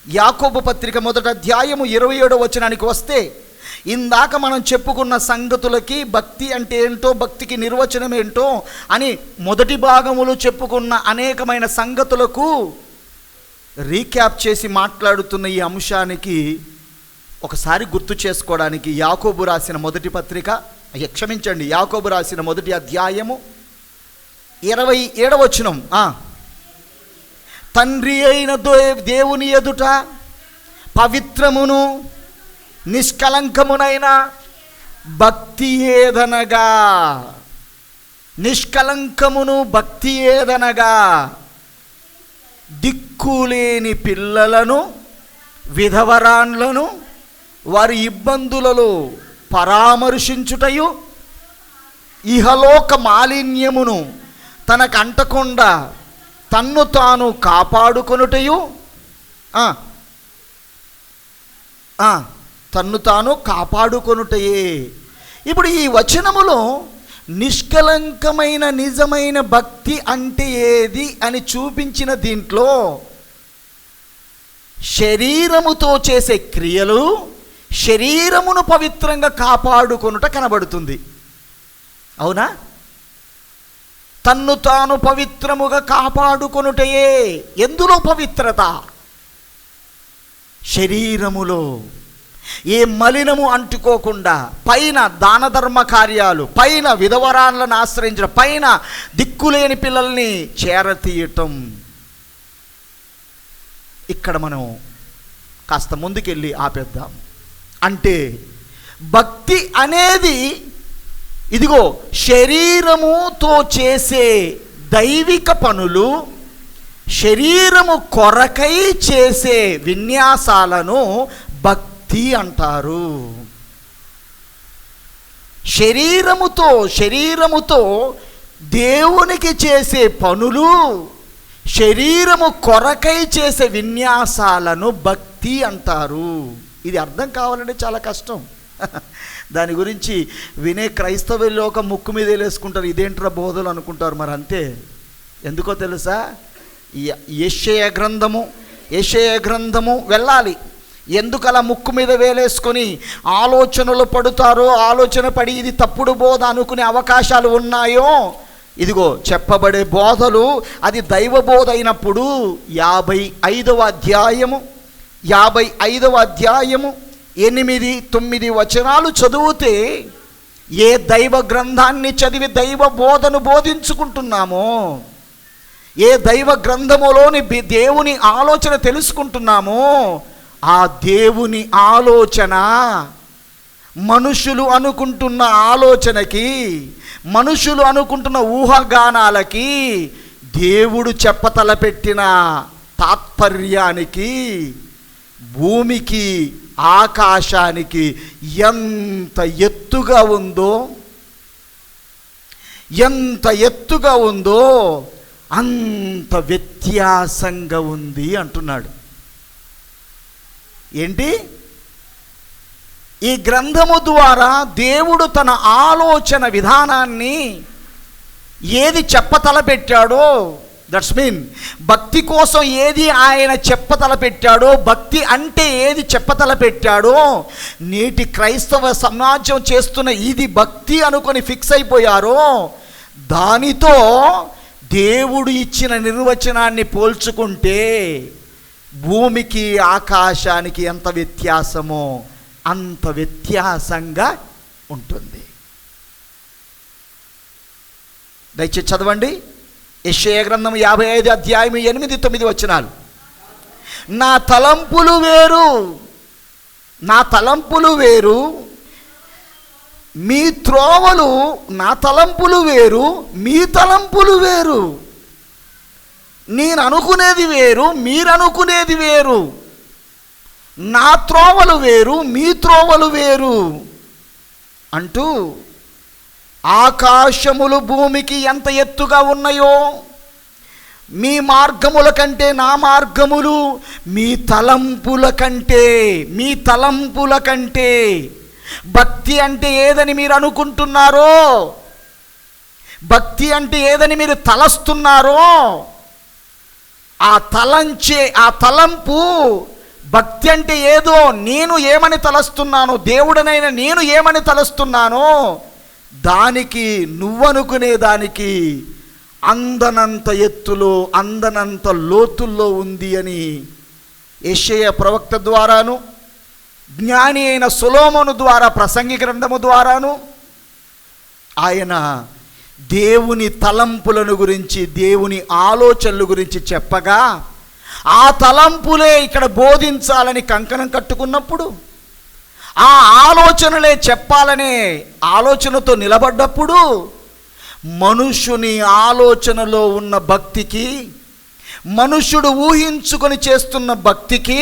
యాకోబు పత్రిక 1వ అధ్యాయము 27వ వచనానికి వస్తే, ఇందాక మనం చెప్పుకున్న సంగతులకి భక్తి అంటే ఏంటో, భక్తికి నిర్వచనం ఏంటో అని మొదటి భాగములు చెప్పుకున్న అనేకమైన సంగతులకు రీక్యాప్ చేసి మాట్లాడుతున్న ఈ అంశానికి ఒకసారి గుర్తు చేసుకోవడానికి యాకోబు రాసిన మొదటి పత్రిక, యాకోబు రాసిన 1వ అధ్యాయము 27వ వచనం, తండ్రి అయిన దేవుని ఎదుట పవిత్రమును నిష్కలంకమునైన భక్తి ఏదనగా, నిష్కలంకమును భక్తి ఏదనగా దిక్కులేని పిల్లలను, విధవరాన్లను వారి ఇబ్బందులలో పరామర్శించుటయు, ఇహలోక మాలిన్యమును తనకు అంటకుండా తన్ను తాను కాపాడుకొనుటయు, తన్ను తాను కాపాడుకొనుటయే. ఇప్పుడు ఈ వచనములో నిష్కలంకమైన నిజమైన భక్తి అంటే ఏది అని చూపించిన దీంట్లో శరీరముతో చేసే క్రియలు, శరీరమును పవిత్రంగా కాపాడుకొనుట కనబడుతుంది. అవునా? తన్ను తాను పవిత్రముగా కాపాడుకొనుటయే. ఎందులో పవిత్రత? శరీరములో. ఏ మలినము అంటుకోకుండా, పైన దాన ధర్మ కార్యాలు, పైన విధవరాలను ఆశ్రయించడం, పైన దిక్కులేని పిల్లల్ని చేరతీయటం. ఇక్కడ మనం కాస్త ముందుకెళ్ళి ఆపేద్దాం. అంటే భక్తి అనేది ఇదిగో శరీరముతో చేసే దైవిక పనులు, శరీరము కొరకై చేసే విన్యాసాలను భక్తి అంటారు. శరీరముతో దేవునికి చేసే పనులు, శరీరము కొరకై చేసే విన్యాసాలను భక్తి అంటారు. ఇది అర్థం కావాలంటే చాలా కష్టం. దాని గురించి వినే క్రైస్తవ లోక ముక్కు మీద వేసుకుంటారు, ఇదేంట్రా బోధలు అనుకుంటారు. మరి అంతే. ఎందుకో తెలుసా? యెషయా గ్రంథము వెళ్ళాలి. ఎందుకు అలా ముక్కు మీద వేలేసుకొని ఆలోచనలు పడుతారో, ఆలోచన పడి ఇది తప్పుడు బోధ అనుకునే అవకాశాలు ఉన్నాయో, ఇదిగో చెప్పబడే బోధలు అది దైవ బోధ అయినప్పుడు 55వ అధ్యాయము 8, 9 వచనాలు చదివితే ఏ దైవ గ్రంథాన్ని చదివి దైవ బోధను బోధించుకుంటున్నామో, ఏ దైవ గ్రంథములోని దేవుని ఆలోచన తెలుసుకుంటున్నామో, ఆ దేవుని ఆలోచన మనుషులు అనుకుంటున్న ఆలోచనకి, మనుషులు అనుకుంటున్న ఊహాగానాలకి, దేవుడు చెప్పతలపెట్టిన తాత్పర్యానికి, భూమికి ఆకాశానికి ఎంత ఎత్తుగా ఉందో అంత వ్యత్యాసంగా ఉంది అంటున్నాడు. ఏంటి? ఈ గ్రంథము ద్వారా దేవుడు తన ఆలోచన విధానాన్ని ఏది చెప్పతలపెట్టాడో, దట్స్ మీన్ భక్తి కోసం ఏది ఆయన చెప్పతలపెట్టాడో, భక్తి అంటే ఏది చెప్పతలపెట్టాడో, నేటి క్రైస్తవ సమాజం చేస్తున్న ఇది భక్తి అనుకొని ఫిక్స్ అయిపోయారో, దానితో దేవుడు ఇచ్చిన నిర్వచనాన్ని పోల్చుకుంటే భూమికి ఆకాశానికి ఎంత వ్యత్యాసమో అంత వ్యత్యాసంగా ఉంటుంది. దయచేసి చదవండి. యెషయా గ్రంథం 55 అధ్యాయం 8, 9 వచనాలు. నా తలంపులు వేరు, మీ త్రోవలు, నా తలంపులు వేరు, మీ తలంపులు వేరు. నేను అనుకునేది వేరు, మీరు అనుకునేది వేరు. నా త్రోవలు వేరు, మీ త్రోవలు వేరు అంటూ ఆకాశములు భూమికి ఎంత ఎత్తుగా ఉన్నాయో, మీ మార్గముల కంటే నా మార్గములు, మీ తలంపుల కంటే భక్తి అంటే ఏదని మీరు అనుకుంటున్నారో, భక్తి అంటే ఏదని మీరు తలస్తున్నారో, ఆ తలంపు భక్తి అంటే ఏదో నేను ఏమని తలస్తున్నానో, దేవుడనైనా నేను ఏమని తలస్తున్నానో దానికి నువ్వనుకునే దానికి అందనంత ఎత్తులో అందనంత లోతుల్లో ఉంది అని యెషయా ప్రవక్త ద్వారాను, జ్ఞాని అయిన సొలొమోను ద్వారా ప్రసంగి గ్రంథము ద్వారాను ఆయన దేవుని తలంపులను గురించి, దేవుని ఆలోచనల గురించి చెప్పగా, ఆ తలంపులే ఇక్కడ బోధించాలని కంకణం కట్టుకున్నప్పుడు, ఆ ఆలోచనలే చెప్పాలనే ఆలోచనతో నిలబడ్డప్పుడు, మనుషుని ఆలోచనలో ఉన్న భక్తికి, మనుష్యుడు ఊహించుకొని చేస్తున్న భక్తికి,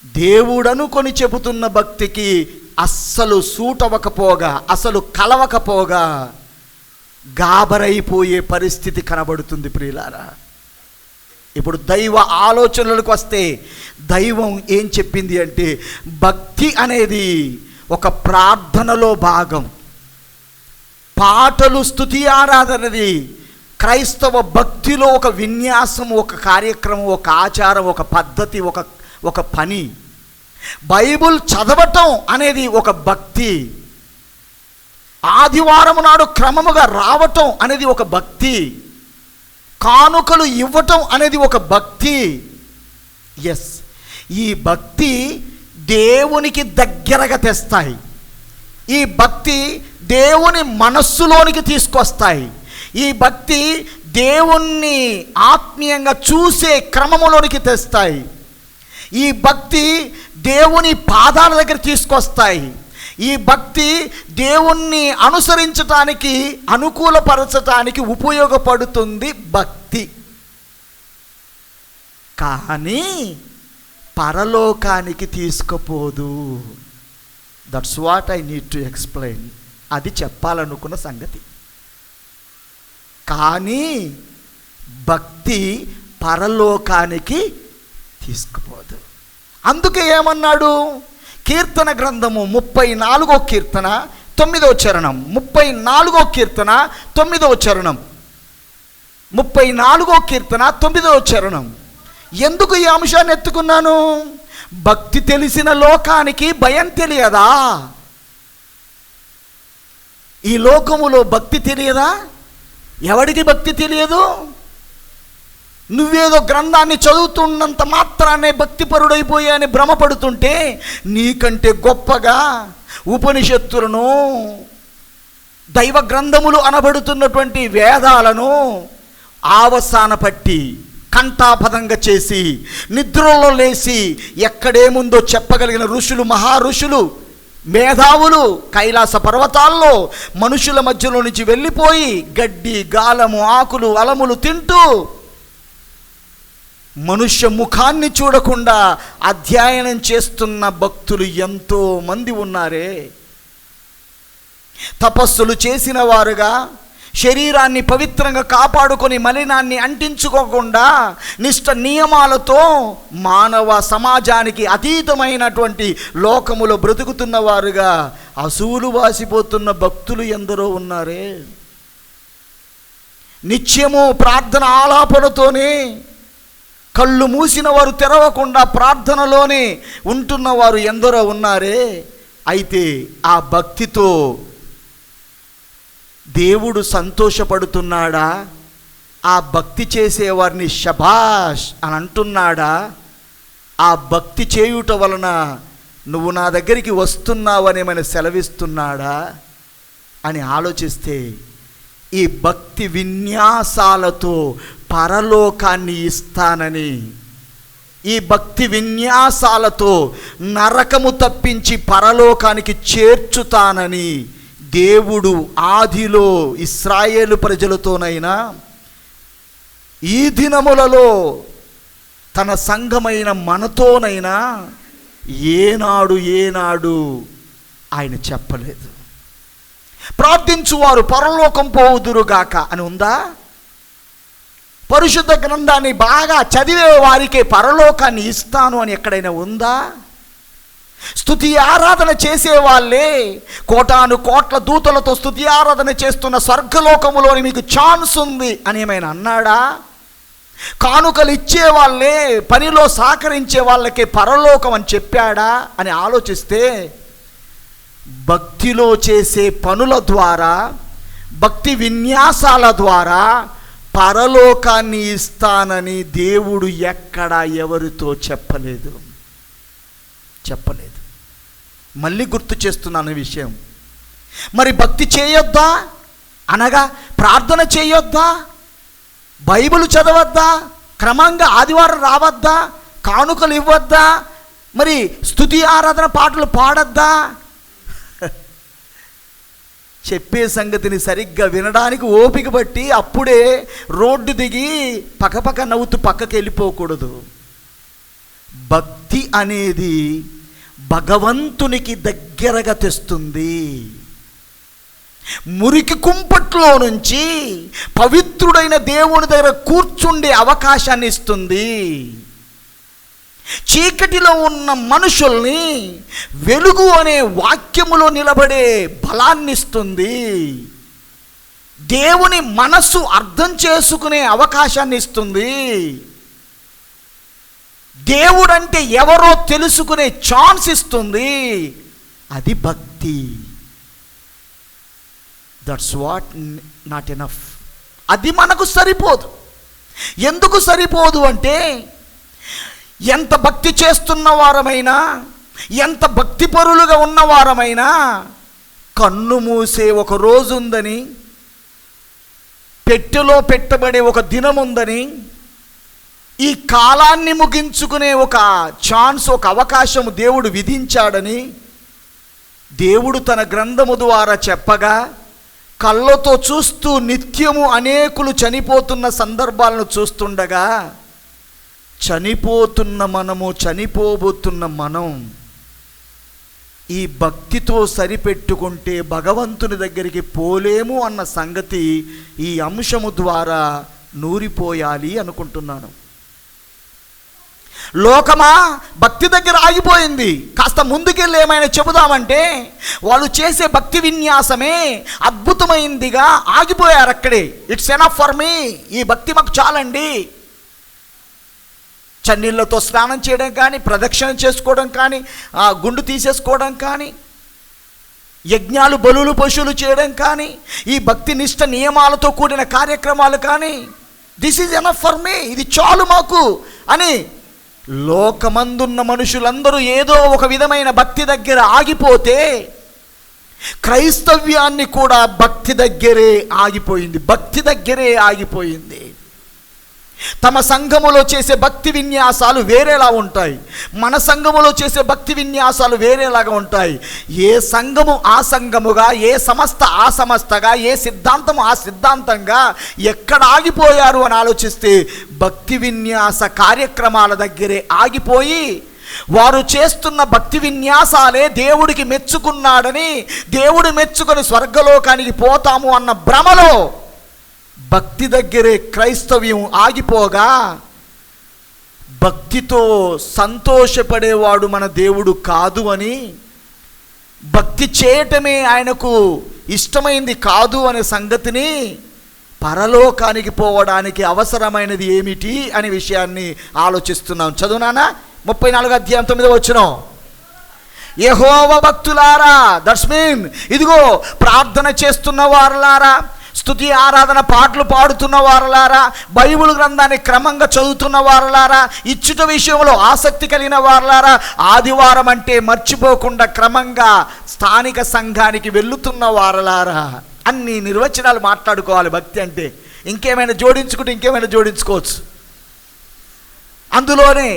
దేవుడనుకొని చెబుతున్న భక్తికి అస్సలు సూటవకపోగా, అసలు కలవకపోగా గాబరైపోయే పరిస్థితి కనబడుతుంది ప్రియులారా. ఇప్పుడు దైవ ఆలోచనలకు వస్తే దైవం ఏం చెప్పింది అంటే, భక్తి అనేది ఒక ప్రార్థనలో భాగం. పాటలు, స్తుతి, ఆరాధనది క్రైస్తవ భక్తిలో ఒక విన్యాసం, ఒక కార్యక్రమం, ఒక ఆచారం, ఒక పద్ధతి, ఒక పని. బైబిల్ చదవటం అనేది ఒక భక్తి. ఆదివారం నాడు క్రమముగా రావటం అనేది ఒక భక్తి. కానుకలు ఇవ్వటం అనేది ఒక భక్తి. ఎస్, ఈ భక్తి దేవునికి దగ్గరగా తెస్తాయి. ఈ భక్తి దేవుని మనస్సులోనికి తీసుకొస్తాయి. ఈ భక్తి దేవుణ్ణి ఆత్మీయంగా చూసే క్రమములోనికి తెస్తాయి. ఈ భక్తి దేవుని పాదాల దగ్గర తీసుకొస్తాయి. ఈ భక్తి దేవుణ్ణి అనుసరించటానికి, అనుకూలపరచటానికి ఉపయోగపడుతుంది భక్తి. కానీ పరలోకానికి తీసుకుపోదు. That's what I need to explain. అది చెప్పాలనుకున్న సంగతి. కానీ భక్తి పరలోకానికి తీసుకుపోదు. అందుకే ఏమన్నాడు? కీర్తన గ్రంథము 34వ కీర్తన 9వ చరణం, 34వ కీర్తన 9వ చరణం, 34వ కీర్తన 9వ చరణం. ఎందుకు ఈ అంశాన్ని ఎత్తుకున్నాను? భక్తి తెలిసిన లోకానికి భయం తెలియదా? ఈ లోకములో భక్తి తెలియదా? ఎవడికి భక్తి తెలియదు? నువ్వేదో గ్రంథాన్ని చదువుతున్నంత మాత్రాన్నే భక్తిపరుడైపోయాని భ్రమపడుతుంటే, నీకంటే గొప్పగా ఉపనిషత్తులను, దైవ గ్రంథములు అనబడుతున్నటువంటి వేదాలను ఆవసాన పట్టి కంఠాపదంగా చేసి, నిద్రలో లేచి ఎక్కడేముందో చెప్పగలిగిన ఋషులు, మహారుషులు, మేధావులు కైలాస పర్వతాల్లో మనుషుల మధ్యలో నుంచి వెళ్ళిపోయి గడ్డి, గాలము, ఆకులు, అలములు తింటూ మనుష్య ముఖాన్ని చూడకుండా అధ్యయనం చేస్తున్న భక్తులు ఎంతో మంది ఉన్నారే. తపస్సులు చేసిన వారుగా, శరీరాన్ని పవిత్రంగా కాపాడుకొని మలినాన్ని అంటించుకోకుండా నిష్ట నియమాలతో మానవ సమాజానికి అతీతమైనటువంటి లోకములో బ్రతుకుతున్న వారుగా అసూలు వాసిపోతున్న భక్తులు ఎందరో ఉన్నారే. నిత్యము ప్రార్థన ఆలాపనతోనే కళ్ళు మూసిన వారు తెరవకుండా ప్రార్థనలోనే ఉంటున్నవారు ఎందరో ఉన్నారే. అయితే ఆ భక్తితో దేవుడు సంతోషపడుతున్నాడా? ఆ భక్తి చేసేవారిని శభాష్ అని అంటున్నాడా? ఆ భక్తి చేయుట వలన నువ్వు నా దగ్గరికి వస్తున్నావని మన సెలవిస్తున్నాడా అని ఆలోచిస్తే, ఈ భక్తి విన్యాసాలతో పరలోకాన్ని ఇస్తానని, ఈ భక్తి విన్యాసాలతో నరకము తప్పించి పరలోకానికి చేర్చుతానని దేవుడు ఆదిలో ఇశ్రాయేలు ప్రజలతోనైనా, ఈ దినములలో తన సంఘమైన మనతోనైనా ఏనాడు ఆయన చెప్పలేదు. ప్రార్థించువారు పరలోకం పోవుదురుగాక అని ఉందా? పరిశుద్ధ గ్రంథాన్ని బాగా చదివే వారికే పరలోకాన్ని ఇస్తాను అని ఎక్కడైనా ఉందా? స్తుతి ఆరాధన చేసే వాళ్ళే కోటాను కోట్ల దూతలతో స్తుతి ఆరాధన చేస్తున్న స్వర్గలోకములోని మీకు ఛాన్స్ ఉంది అని ఏమైనా అన్నాడా? కానుకలు ఇచ్చే వాళ్ళే, పనిలో సహకరించే వాళ్ళకే పరలోకం అని చెప్పాడా అని ఆలోచిస్తే, భక్తిలో చేసే పనుల ద్వారా, భక్తి విన్యాసాల ద్వారా పరలోకాన్ని ఇస్తానని దేవుడు ఎక్కడా ఎవరితో చెప్పలేదు. మళ్ళీ గుర్తు చేస్తున్నాను విషయం. మరి భక్తి చేయొద్దా? అనగా ప్రార్థన చేయొద్దా? బైబిల్ చదవద్దా? క్రమంగా ఆదివారం రావద్దా? కానుకలు ఇవ్వద్దా? మరి స్తుతి ఆరాధన పాటలు పాడద్దా? చెప్పే సంగతిని సరిగ్గా వినడానికి ఓపిక బట్టి అప్పుడే రోడ్డు దిగి పక్కపక్క నవ్వుతూ పక్కకి వెళ్ళిపోకూడదు. భక్తి అనేది భగవంతునికి దగ్గరగా తెస్తుంది. మురికి కుంపట్లో నుంచి పవిత్రుడైన దేవుని దగ్గర కూర్చుండే అవకాశాన్ని ఇస్తుంది. చీకటిలో ఉన్న మనుషుల్ని వెలుగు అనే వాక్యములో నిలబడే బలాన్ని ఇస్తుంది. దేవుని మనస్సు అర్థం చేసుకునే అవకాశాన్ని ఇస్తుంది. దేవుడంటే ఎవరో తెలుసుకునే ఛాన్స్ ఇస్తుంది. అది భక్తి. That's what not enough. అది మనకు సరిపోదు. ఎందుకు సరిపోదు అంటే, ఎంత భక్తి చేస్తున్న వారమైనా, ఎంత భక్తిపరులుగా ఉన్నవారమైనా కన్ను మూసే ఒక రోజు ఉందని, పెట్టెలో పెట్టబడే ఒక దినం ఉందని, ఈ కాలాన్ని ముగించుకునే ఒక ఛాన్స్, ఒక అవకాశం దేవుడు విధించాడని దేవుడు తన గ్రంథము ద్వారా చెప్పగా, కళ్ళతో చూస్తూ నిత్యము అనేకులు చనిపోతున్న సందర్భాలను చూస్తుండగా, చనిపోబోతున్న మనం ఈ భక్తితో సరిపెట్టుకుంటే భగవంతుని దగ్గరికి పోలేము అన్న సంగతి ఈ అంశము ద్వారా నూరిపోయాలి అనుకుంటున్నాను. లోకమా భక్తి దగ్గర ఆగిపోయింది. కాస్త ముందుకెళ్ళి ఏమైనా చెబుదామంటే వాళ్ళు చేసే భక్తి విన్యాసమే అద్భుతమైందిగా ఆగిపోయారు అక్కడే. ఇట్స్ ఎనఫ్ ఫర్ మీ, ఈ భక్తి మాకు చాలండి. చన్నీళ్ళతో స్నానం చేయడం కానీ, ప్రదక్షిణ చేసుకోవడం కానీ, గుండు తీసేసుకోవడం కానీ, యజ్ఞాలు బలులు పశువులు చేయడం కానీ, ఈ భక్తి నిష్ఠ నియమాలతో కూడిన కార్యక్రమాలు కానీ, this is enough for me, ఇది చాలు మాకు అని లోకమందున్న మనుషులందరూ ఏదో ఒక విధమైన భక్తి దగ్గర ఆగిపోతే, క్రైస్తవ్యాన్ని కూడా భక్తి దగ్గరే ఆగిపోయింది. తమ సంఘములో చేసే భక్తి విన్యాసాలు వేరేలా ఉంటాయి. మన సంఘములో చేసే భక్తి విన్యాసాలు వేరేలాగా ఉంటాయి. ఏ సంఘము ఆ సంఘముగా, ఏ సంస్థ ఆ సంస్థగా, ఏ సిద్ధాంతం ఆ సిద్ధాంతంగా ఎక్కడ ఆగిపోయారు అని ఆలోచిస్తే భక్తి విన్యాస కార్యక్రమాల దగ్గరే ఆగిపోయి, వారు చేస్తున్న భక్తి విన్యాసాలే దేవుడికి మెచ్చుకున్నాడని, దేవుడు మెచ్చుకొని స్వర్గలోకానికి పోతాము అన్న భ్రమలో భక్తి దగ్గరే క్రైస్తవ్యం ఆగిపోగా, భక్తితో సంతోషపడేవాడు మన దేవుడు కాదు అని, భక్తి చేయటమే ఆయనకు ఇష్టమైంది కాదు అనే సంగతిని, పరలోకానికి పోవడానికి అవసరమైనది ఏమిటి అనే విషయాన్ని ఆలోచిస్తున్నాం. చదువునానా 34వ అధ్యాయం 9వ వచనం. యెహోవా భక్తులారా, దట్స్ మీన్ ఇదిగో ప్రార్థన చేస్తున్న వారలారా, స్తుతి ఆరాధన పాటలు పాడుతున్న వారలారా, బైబిల్ గ్రంథాన్ని క్రమంగా చదువుతున్న వారలారా, ఇచ్చుట విషయంలో ఆసక్తి కలిగిన వారలారా, ఆదివారం అంటే మర్చిపోకుండా క్రమంగా స్థానిక సంఘానికి వెళుతున్న వారలారా, అన్ని నిర్వచనాలు మాట్లాడుకోవాలి. భక్తి అంటే ఇంకేమైనా జోడించుకోవచ్చు. అందులోనే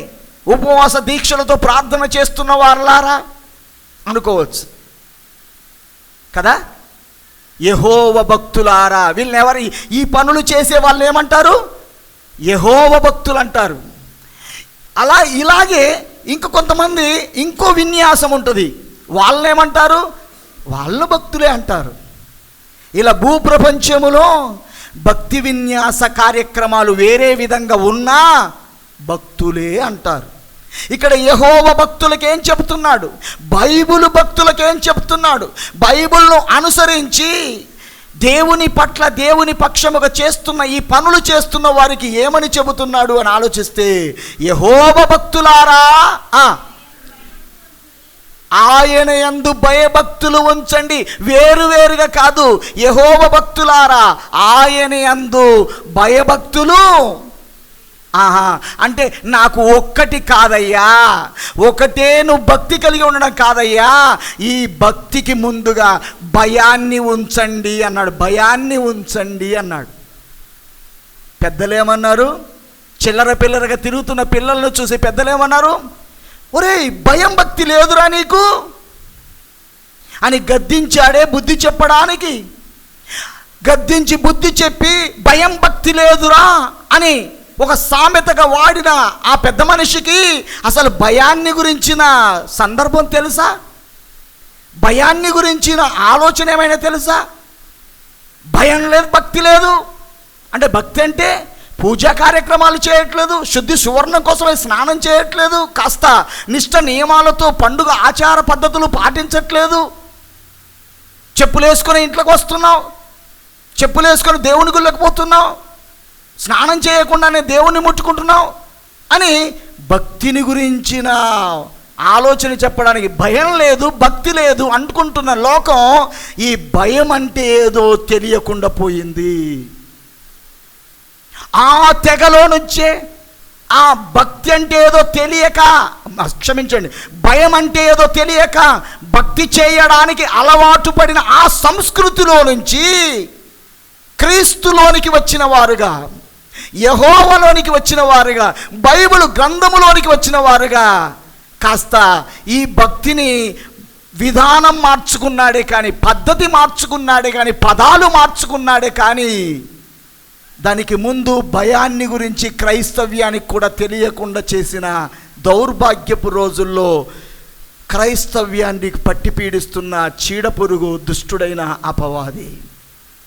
ఉపవాస దీక్షలతో ప్రార్థన చేస్తున్న వారలారా అనుకోవచ్చు కదా. యెహోవా భక్తులారా, వీళ్ళని ఎవరు, ఈ పనులు చేసే వాళ్ళు ఏమంటారు? యెహోవా భక్తులు అంటారు. ఇలాగే ఇంక కొంతమంది ఇంకో విన్యాసం ఉంటుంది, వాళ్ళని ఏమంటారు? వాళ్ళు భక్తులే అంటారు. ఇలా భూప్రపంచములో భక్తి విన్యాస కార్యక్రమాలు వేరే విధంగా ఉన్నా భక్తులే అంటారు. ఇక్కడ యెహోవా భక్తులకేం చెబుతున్నాడు? బైబిల్ భక్తులకేం చెబుతున్నాడు? బైబిల్ను అనుసరించి దేవుని పట్ల దేవుని పక్షముగా చేస్తున్న ఈ పనులు చేస్తున్న వారికి ఏమని చెబుతున్నాడు అని ఆలోచిస్తే, యెహోవా భక్తులారా ఆయన యందు భయభక్తులు ఉంచండి. వేరువేరుగా కాదు, యెహోవా భక్తులారా ఆయన యందు భయభక్తులు. అంటే నాకు ఒక్కటి కాదయ్యా, ఒకటే నువ్వు భక్తి కలిగి ఉండడం కాదయ్యా, ఈ భక్తికి ముందుగా భయాన్ని ఉంచండి అన్నాడు. భయాన్ని ఉంచండి అన్నాడు. పెద్దలేమన్నారు? చిల్లర పిల్లరగా తిరుగుతున్న పిల్లలను చూసి పెద్దలేమన్నారు? ఒరేయ్, భయం భక్తి లేదురా నీకు అని గద్దించాడే బుద్ధి చెప్పడానికి. గద్దించి బుద్ధి చెప్పి భయం భక్తి లేదురా అని ఒక సామెతగా వాడిన ఆ పెద్ద మనిషికి అసలు భయాన్ని గురించిన సందర్భం తెలుసా? భయాన్ని గురించిన ఆలోచన ఏమైనా తెలుసా? భయం లేదు, భక్తి లేదు అంటే, భక్తి అంటే పూజా కార్యక్రమాలు చేయట్లేదు, శుద్ధి సువర్ణం కోసమే స్నానం చేయట్లేదు, కాస్త నిష్ట నియమాలతో పండుగ ఆచార పద్ధతులు పాటించట్లేదు, చెప్పులు వేసుకొని ఇంట్లోకి వస్తున్నావు, చెప్పులు వేసుకొని దేవుని గుళ్ళకి పోతున్నావు, స్నానం చేయకుండానే దేవుణ్ణి ముట్టుకుంటున్నావు అని భక్తిని గురించిన ఆలోచన చెప్పడానికి భయం లేదు, భక్తి లేదు అనుకుంటున్న లోకం ఈ భయం అంటే ఏదో తెలియకుండా పోయింది. ఆ తెగలో నుంచే ఆ భక్తి అంటే ఏదో తెలియక, క్షమించండి, భయం అంటే ఏదో తెలియక భక్తి చేయడానికి అలవాటు పడిన ఆ సంస్కృతిలో నుంచి క్రీస్తులోనికి వచ్చిన వారుగా, యెహోవాలోనికి వచ్చిన వారుగా, బైబిల్ గ్రంథములోనికి వచ్చిన వారుగా కాస్త ఈ భక్తిని విధానం మార్చుకున్నాడే కానీ, పద్ధతి మార్చుకున్నాడే కానీ, పదాలు మార్చుకున్నాడే కానీ, దానికి ముందు భయాన్ని గురించి క్రైస్తవ్యానికి కూడా తెలియకుండా చేసిన దౌర్భాగ్యపు రోజుల్లో క్రైస్తవ్యాన్ని పట్టి పీడిస్తున్న చీడపురుగు దుష్టుడైన అపవాది.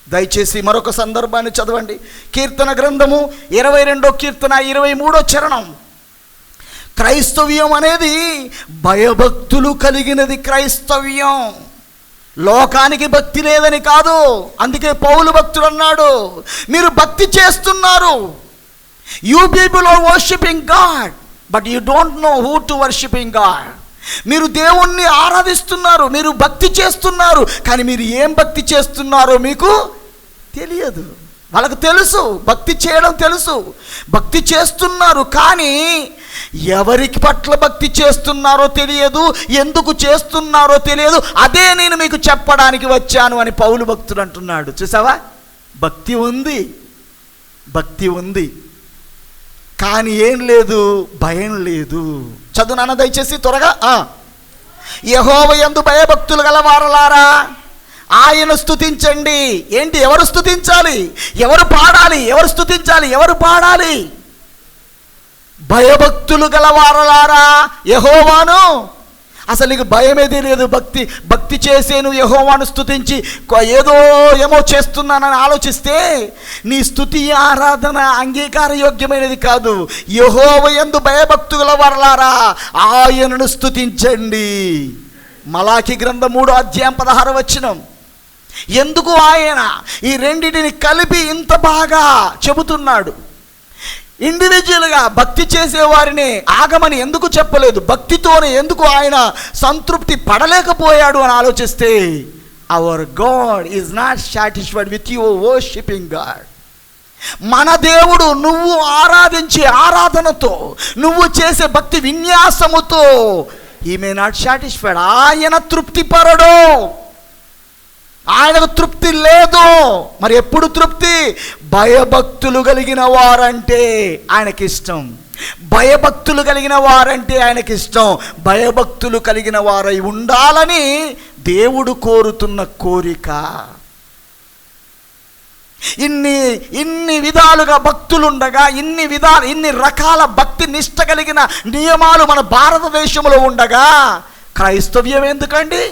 దయచేసి మరొక సందర్భాన్ని చదవండి. కీర్తన గ్రంథము 22వ కీర్తన 23వ చరణం. క్రైస్తవ్యం అనేది భయభక్తులు కలిగినది. క్రైస్తవ్యం లోకానికి భక్తి లేదని కాదు. అందుకే పౌలు భక్తుడు అన్నాడు, మీరు భక్తి చేస్తున్నారు, you people are worshipping god but you don't know who to worshipping god. మీరు దేవుణ్ణి ఆరాధిస్తున్నారు, మీరు భక్తి చేస్తున్నారు, కానీ మీరు ఏం భక్తి చేస్తున్నారో మీకు తెలియదు. వాళ్ళకు తెలుసు, భక్తి చేయడం తెలుసు, భక్తి చేస్తున్నారు, కానీ ఎవరికి పట్ల భక్తి చేస్తున్నారో తెలియదు, ఎందుకు చేస్తున్నారో తెలియదు. అదే నేను మీకు చెప్పడానికి వచ్చాను అని పౌలు భక్తుడు అంటున్నాడు. చూసావా, భక్తి ఉంది, భక్తి ఉంది, కానీ ఏం లేదు, భయం లేదు. చదువు నాన్న దయచేసి త్వరగా. యెహోవా యందు భయభక్తులు గలవారలారా ఆయన స్తుతించండి. ఏంటి, ఎవరు స్తుతించాలి, ఎవరు పాడాలి, ఎవరు స్తుతించాలి, ఎవరు పాడాలి? భయభక్తులు గలవారలారా యెహోవాను. అసలు నీకు భయమే తెలియదు. భక్తి చేసే నువ్వు యెహోవాను స్తుతించి ఏమో చేస్తున్నానని ఆలోచిస్తే నీ స్తుతి ఆరాధన అంగీకార యోగ్యమైనది కాదు. యెహోవా యందు భయభక్తులు గలవారలారా ఆయనను స్తుతించండి. మలాకి గ్రంథం 3వ అధ్యాయం 16వ వచనం. ఎందుకు ఆయన ఈ రెండింటిని కలిపి ఇంత బాగా చెబుతున్నాడు? ఇండివిజువల్గా భక్తి చేసేవారిని ఆగమని ఎందుకు చెప్పలేదు? భక్తితోనే ఎందుకు ఆయన సంతృప్తి పడలేకపోయాడు అని ఆలోచిస్తే, hour God is not satisfied with your worshipping God. మన దేవుడు నువ్వు ఆరాధించే ఆరాధనతో, నువ్వు చేసే భక్తి విన్యాసముతో హీ మే నాట్ సాటిస్ఫైడ్. ఆయన తృప్తిపరడు, ఆయనకు తృప్తి లేదు. మరి ఎప్పుడు తృప్తి? భయభక్తులు కలిగిన వారంటే ఆయనకి ఇష్టం, భయభక్తులు కలిగిన వారంటే ఆయనకి ఇష్టం. భయభక్తులు కలిగిన వారై ఉండాలని దేవుడు కోరుతున్న కోరిక. ఇన్ని విధాలుగా భక్తులుండగా, ఇన్ని రకాల భక్తి నిష్ట కలిగిన నియమాలు మన భారతదేశంలో ఉండగా క్రైస్తవ్యం ఎందుకండి?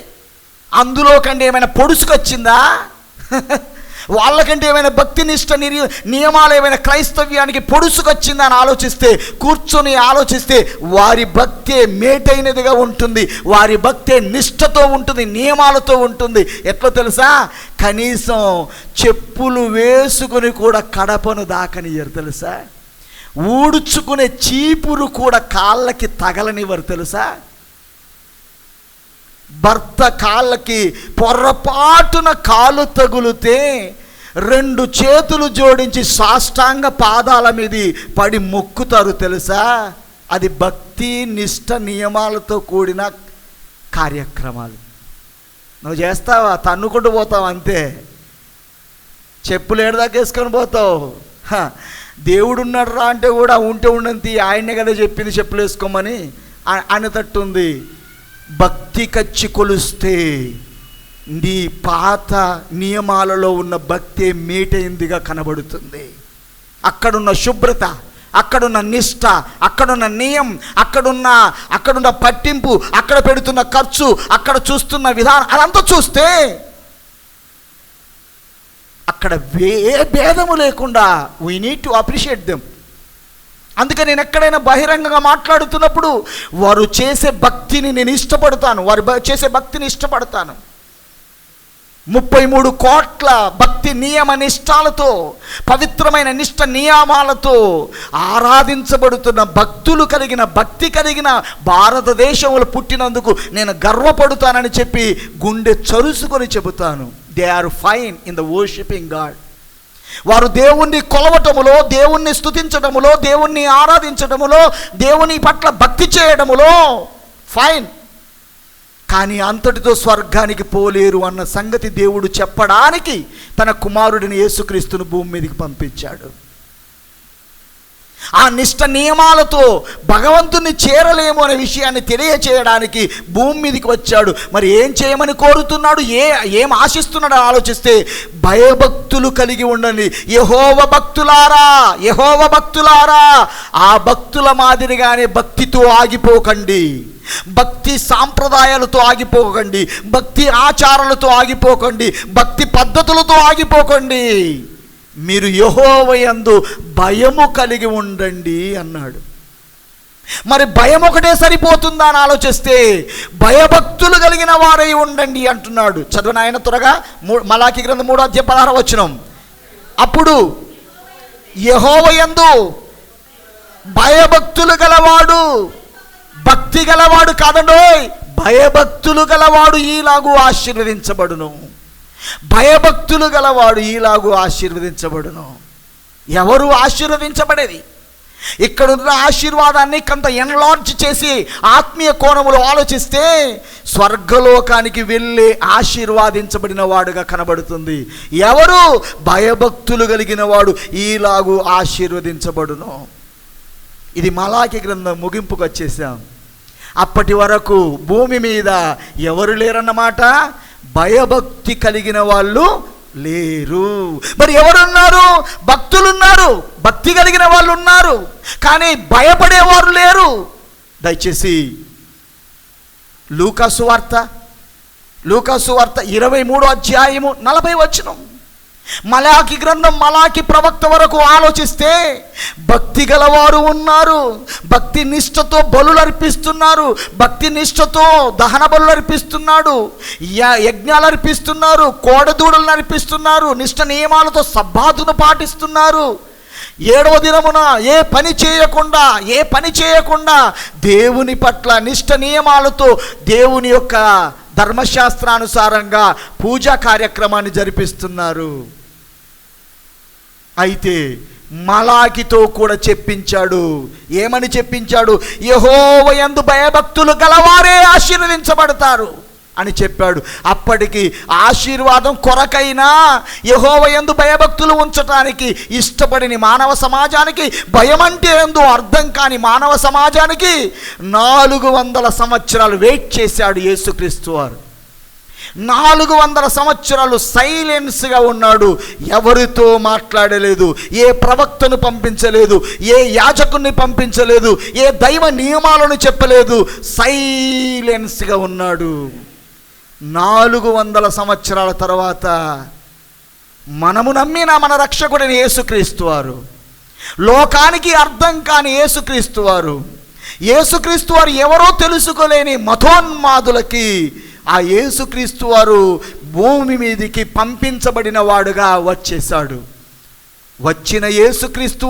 అందులో కండి ఏమైనా పొడుసుకొచ్చిందా? వాళ్ళకంటే ఏమైనా భక్తి నిష్ట నియమాలు ఏమైనా క్రైస్తవ్యానికి పొడుసుకొచ్చిందని ఆలోచిస్తే, కూర్చొని ఆలోచిస్తే వారి భక్తే మేటైనదిగా ఉంటుంది, వారి భక్తే నిష్టతో ఉంటుంది, నియమాలతో ఉంటుంది. ఎట్లా తెలుసా? కనీసం చెప్పులు వేసుకుని కూడా కడపను దాకనియరు తెలుసా? ఊడ్చుకునే చీపురు కూడా కాళ్ళకి తగలనివ్వరు తెలుసా? భర్త కాళ్ళకి పొరపాటున కాలు తగులితే 2 చేతులు జోడించి సాష్టాంగ పాదాల మీద పడి మొక్కుతారు తెలుసా? అది భక్తి నిష్ట నియమాలతో కూడిన కార్యక్రమాలు. నువ్వు చేస్తావా? తన్నుకుంటూ పోతావు అంతే. చెప్పులు ఏడదాకా వేసుకొని పోతావు. దేవుడు ఉన్నాడు రా అంటే కూడా ఉంటే ఉండంతి, ఆయనే కదా చెప్పింది చెప్పులు వేసుకోమని అనేటట్టుంది. భక్తి కచ్చి కొలుస్తే నీ పాత నియమాలలో ఉన్న భక్తి మేటైందిగా కనబడుతుంది. అక్కడున్న శుభ్రత, అక్కడున్న నిష్ట, అక్కడున్న నియం, అక్కడున్న పట్టింపు, అక్కడ పెడుతున్న ఖర్చు, అక్కడ చూస్తున్న విధానం, అదంతా చూస్తే అక్కడ ఏ భేదము లేకుండా we need to appreciate them. అందుకని నేను ఎక్కడైనా బహిరంగంగా మాట్లాడుతున్నప్పుడు వారు చేసే భక్తిని నేను ఇష్టపడతాను, వారు చేసే భక్తిని ఇష్టపడతాను. 33 కోట్ల భక్తి నియమ నిష్టాలతో, పవిత్రమైన నిష్ట నియమాలతో ఆరాధించబడుతున్న భక్తి కలిగిన భారతదేశంలో పుట్టినందుకు నేను గర్వపడుతానని చెప్పి గుండె చరుసుకొని చెబుతాను. They are fine in the worshipping god. వారు దేవుణ్ణి కొలవటములో, దేవుణ్ణి స్తుతించటములో, దేవుణ్ణి ఆరాధించటములో, దేవుని పట్ల భక్తి చేయడములో ఫైన్. కానీ అంతటితో స్వర్గానికి పోలేరు అన్న సంగతి దేవుడు చెప్పడానికి తన కుమారుడిని యేసుక్రీస్తును భూమి మీదకి పంపించాడు. ఆ నిష్ట నియమాలతో భగవంతుని చేరలేము అనే విషయాన్ని తెలియచేయడానికి భూమి మీదకి వచ్చాడు. మరి ఏం చేయమని కోరుతున్నాడు, ఏం ఆశిస్తున్నాడో ఆలోచిస్తే, భయభక్తులు కలిగి ఉండండి. యెహోవా భక్తులారా, ఆ భక్తుల మాదిరిగానే భక్తితో ఆగిపోకండి, భక్తి సాంప్రదాయాలతో ఆగిపోకండి, భక్తి ఆచారాలతో ఆగిపోకండి, భక్తి పద్ధతులతో ఆగిపోకండి. మీరు యెహోవా యందు భయము కలిగి ఉండండి అన్నాడు. మరి భయం ఒకటే సరిపోతుందా అని ఆలోచిస్తే, భయభక్తులు కలిగిన వారై ఉండండి అంటున్నాడు. చదువు ఆయన త్వరగా. మలాకి గ్రంథం 3:16. అప్పుడు యెహోవా యందు భయభక్తులు గలవాడు, భక్తి గలవాడు కాదండోయ్, భయభక్తులు గలవాడు ఈలాగు ఆశీర్వదించబడును. భయభక్తులు గలవాడు ఈలాగు ఆశీర్వదించబడును. ఎవరు ఆశీర్వదించబడేది? ఇక్కడున్న ఆశీర్వాదాన్ని కొంత ఎన్లార్జ్ చేసి ఆత్మీయ కోణములో ఆలోచిస్తే స్వర్గలోకానికి వెళ్ళే ఆశీర్వాదించబడిన వాడుగా కనబడుతుంది. ఎవరు? భయభక్తులు కలిగిన వాడు ఈలాగు ఆశీర్వదించబడును. ఇది మలాకి గ్రంథం ముగింపుకు వచ్చేసాం. అప్పటి వరకు భూమి మీద ఎవరు లేరన్నమాట? భయభక్తి కలిగిన వాళ్ళు లేరు. మరి ఎవరున్నారు? భక్తులున్నారు, భక్తి కలిగిన వాళ్ళు ఉన్నారు, కానీ భయపడేవారు లేరు. దయచేసి లూకాసు వార్త 23:40 మలాకి గ్రంథం, మలాకి ప్రవక్త వరకు ఆలోచిస్తే భక్తి గలవారు ఉన్నారు, భక్తి నిష్ఠతో బలులు అర్పిస్తున్నారు, భక్తి నిష్ఠతో దహన బలులు అర్పిస్తున్నాడు, యజ్ఞాలు అర్పిస్తున్నారు, కోడదూడలను అర్పిస్తున్నారు, నిష్ఠ నియమాలతో సబ్బాతును పాటిస్తున్నారు. 7వ దినమున ఏ పని చేయకుండా దేవుని పట్ల నిష్ఠ నియమాలతో దేవుని యొక్క ధర్మశాస్త్రానుసారంగా పూజా కార్యక్రమాన్ని జరిపిస్తున్నారు. అయితే మలాకితో కూడా చెప్పించాడు. ఏమని చెప్పించాడు? యెహోవా యందు భయభక్తులు గలవారే ఆశీర్వదించబడతారు అని చెప్పాడు. అప్పటికి ఆశీర్వాదం కొరకైనా యెహోవా యందు భయభక్తులు ఉంచటానికి ఇష్టపడిన మానవ సమాజానికి, భయం అంటే ఏందో అర్థం కాని మానవ సమాజానికి 400 సంవత్సరాలు వెయిట్ చేశాడు యేసుక్రీస్తు వారు. 400 సంవత్సరాలు సైలెన్స్గా ఉన్నాడు. ఎవరితో మాట్లాడలేదు, ఏ ప్రవక్తను పంపించలేదు, ఏ యాజకుని పంపించలేదు, ఏ దైవ నియమాలను చెప్పలేదు, సైలెన్స్గా ఉన్నాడు. 400 సంవత్సరాల తర్వాత మనము నమ్మిన మన రక్షకుడైన యేసుక్రీస్తు వారు, లోకానికి అర్థం కాని యేసుక్రీస్తు వారు, యేసుక్రీస్తు వారు ఎవరో తెలుసుకోలేని మతోన్మాదులకి ఆ యేసుక్రీస్తు వారు భూమి మీదికి పంపించబడిన వాడుగా వచ్చేశాడు. వచ్చిన యేసుక్రీస్తు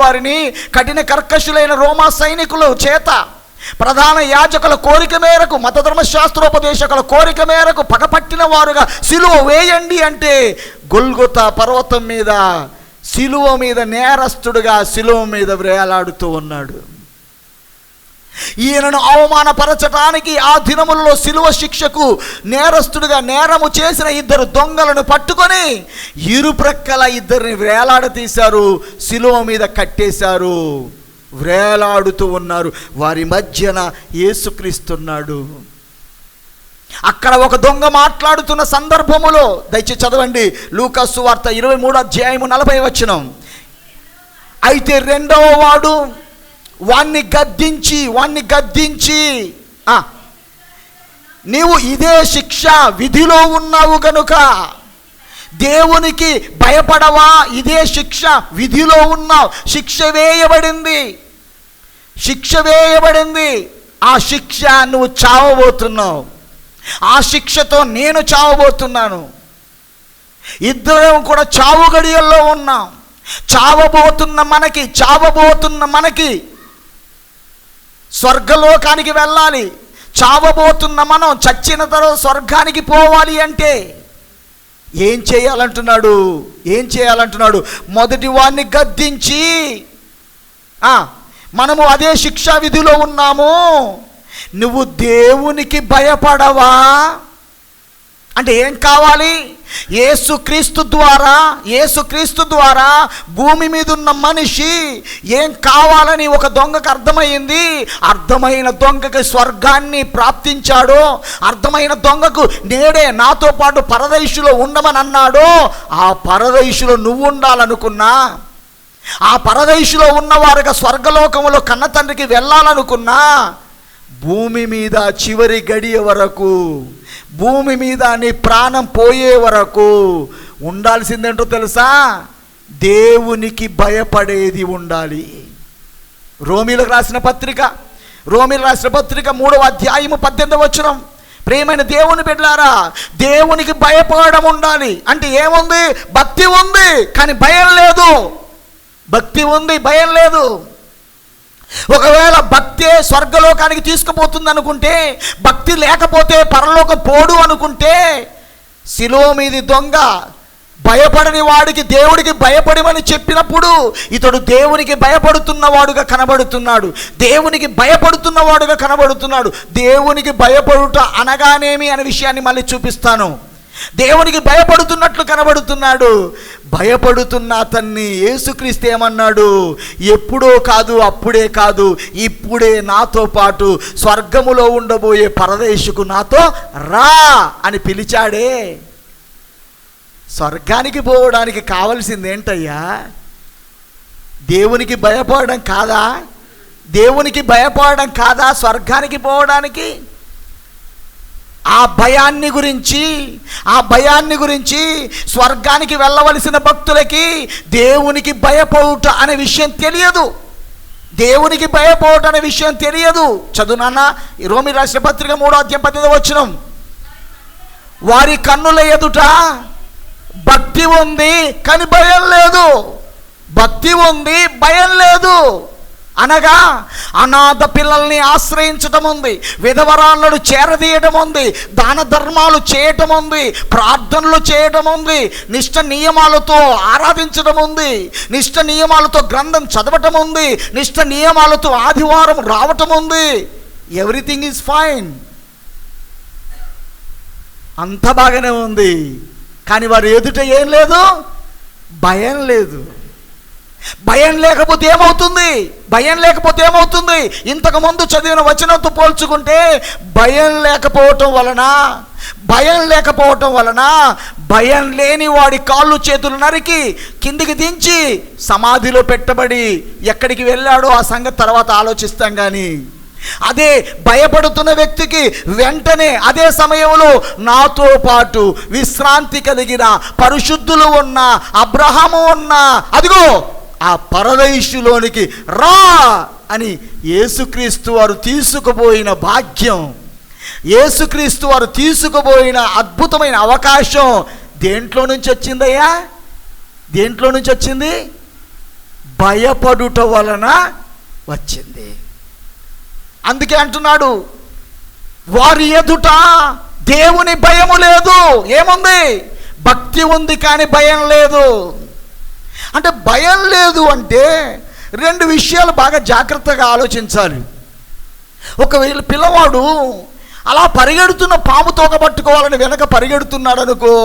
వారిని కఠిన కర్కశులైన రోమా సైనికుల చేత, ప్రధాన యాజకుల కోరిక మేరకు, మత ధర్మశాస్త్రోపదేశకుల కోరిక మేరకు పగపట్టిన వారుగా సిలువ వేయండి అంటే గొల్గొతా పర్వతం మీద సిలువ మీద నేరస్తుడుగా సిలువ మీద వేలాడుతూ ఉన్నాడు. ఈయనను అవమానపరచటానికి ఆ దినములలో సిలువ శిక్షకు నేరస్తుడిగా నేరము చేసిన 2 దొంగలను పట్టుకొని ఇరుప్రక్కల 2 వేలాడతీశారు, సిలువ మీద కట్టేశారు, వేలాడుతూ ఉన్నారు. వారి మధ్యన యేసుక్రీస్తున్నాడు. అక్కడ ఒక దొంగ మాట్లాడుతున్న సందర్భములో, దయచేసి చదవండి లూకా సువార్త 23:40. అయితే రెండవ వాడు వాణ్ణి గద్దించి నీవు ఇదే శిక్ష విధిలో ఉన్నావు గనుక దేవునికి భయపడవా? ఇదే శిక్ష విధిలో ఉన్నావు, శిక్ష వేయబడింది. ఆ శిక్ష నువ్వు చావబోతున్నావు, ఆ శిక్షతో నేను చావబోతున్నాను. ఇద్దరం కూడా చావు గడియల్లో ఉన్నాం. చావబోతున్న మనకి స్వర్గలోకానికి వెళ్ళాలి. చావబోతున్న మనం చచ్చిన తర్వాత స్వర్గానికి పోవాలి అంటే ఏం చేయాలంటున్నాడు? మొదటి వాడిని గద్దించి, మనము అదే శిక్షా విధిలో ఉన్నాము, నువ్వు దేవునికి భయపడవా అంటే ఏం కావాలి? యేసుక్రీస్తు ద్వారా భూమి మీద ఉన్న మనిషి ఏం కావాలని ఒక దొంగకు అర్థమైన దొంగకి స్వర్గాన్ని ప్రాప్తించాడో, అర్థమైన దొంగకు నేడే నాతో పాటు పరదైసులో ఉండమని అన్నాడో, ఆ పరదైసులో నువ్వు ఉండాలనుకున్నా, ఆ పరదైసులో ఉన్నవారుగా స్వర్గలోకములో కన్న తండ్రికి వెళ్ళాలనుకున్నా, భూమి మీద చివరి గడియ వరకు, భూమి మీద నీ ప్రాణం పోయే వరకు ఉండాల్సిందేంటో తెలుసా? దేవునికి భయపడేది ఉండాలి. రోమీలకు రాసిన పత్రిక 3:18. ప్రియమైన దేవుని బిడ్డలారా, దేవునికి భయపడడం ఉండాలి. అంటే ఏముంది? భక్తి ఉంది కానీ భయం లేదు. ఒకవేళ భక్తే స్వర్గలోకానికి తీసుకుపోతుంది అనుకుంటే, భక్తి లేకపోతే పరలోకం పోడు అనుకుంటే, సిలువ మీది దొంగ భయపడని వాడికి దేవుడికి భయపడమని చెప్పినప్పుడు ఇతడు దేవునికి భయపడుతున్నవాడుగా కనబడుతున్నాడు. దేవునికి భయపడుట అనగానేమి అనే విషయాన్ని మళ్ళీ చూపిస్తాను. దేవునికి భయపడుతున్నట్లు కనబడుతున్నాడు. భయపడుతున్న అతన్ని యేసుక్రీస్తు ఏమన్నాడు? ఎప్పుడో కాదు, అప్పుడే కాదు, ఇప్పుడే నాతో పాటు స్వర్గములో ఉండబోయే పరదేశుకు నాతో రా అని పిలిచాడే. స్వర్గానికి పోవడానికి కావలసింది ఏంటయ్యా? దేవునికి భయపడడం కాదా స్వర్గానికి పోవడానికి? ఆ భయాన్ని గురించి స్వర్గానికి వెళ్ళవలసిన భక్తులకి దేవునికి భయపడుట అనే విషయం తెలియదు. చదువు నాన్న, రోమీ రాసిన పత్రిక 3:18. వారి కన్నుల ఎదుట భక్తి ఉంది కానీ భయం లేదు. అనగా అనాథ పిల్లల్ని ఆశ్రయించటం ఉంది, విధవరాళ్ళను చేరదీయటం ఉంది, దాన ధర్మాలు చేయటం ఉంది, ప్రార్థనలు చేయటం ఉంది, నిష్ఠ నియమాలతో ఆరాధించడం ఉంది, నిష్ఠ నియమాలతో గ్రంథం చదవటం ఉంది, నిష్ఠ నియమాలతో ఆదివారం రావటం ఉంది. ఎవ్రీథింగ్ ఈజ్ ఫైన్, అంత బాగానే ఉంది. కానీ వారి ఎదుట ఏం లేదు? భయం లేదు. భయం లేకపోతే ఏమవుతుంది? ఇంతకుముందు చదివిన వచనంతో పోల్చుకుంటే భయం లేకపోవటం వలన భయం లేని వాడి కాళ్ళు చేతులు నరికి కిందికి దించి సమాధిలో పెట్టబడి ఎక్కడికి వెళ్ళాడో ఆ సంగతి తర్వాత ఆలోచిస్తాం. కానీ అదే భయపడుతున్న వ్యక్తికి వెంటనే అదే సమయంలో నాతో పాటు విశ్రాంతి కలిగిన పరిశుద్ధులు ఉన్న అబ్రహాము ఉన్న అదిగో ఆ పరదేశులోనికి రా అని యేసుక్రీస్తు వారు తీసుకుపోయిన భాగ్యం, యేసుక్రీస్తు వారు తీసుకుపోయిన అద్భుతమైన అవకాశం దేంట్లో నుంచి వచ్చిందయ్యా? దేంట్లో నుంచి వచ్చింది? భయపడుట వలన వచ్చింది. అందుకే అంటున్నాడు, వారి ఎదుట దేవుని భయము లేదు. ఏముంది? భక్తి ఉంది కానీ భయం లేదు. అంటే భయం లేదు అంటే రెండు విషయాలు బాగా జాగ్రత్తగా ఆలోచించాలి. ఒకవేళ పిల్లవాడు అలా పరిగెడుతున్న పాము తోక పట్టుకోవాలని వెనక పరిగెడుతున్నాడు అనుకో,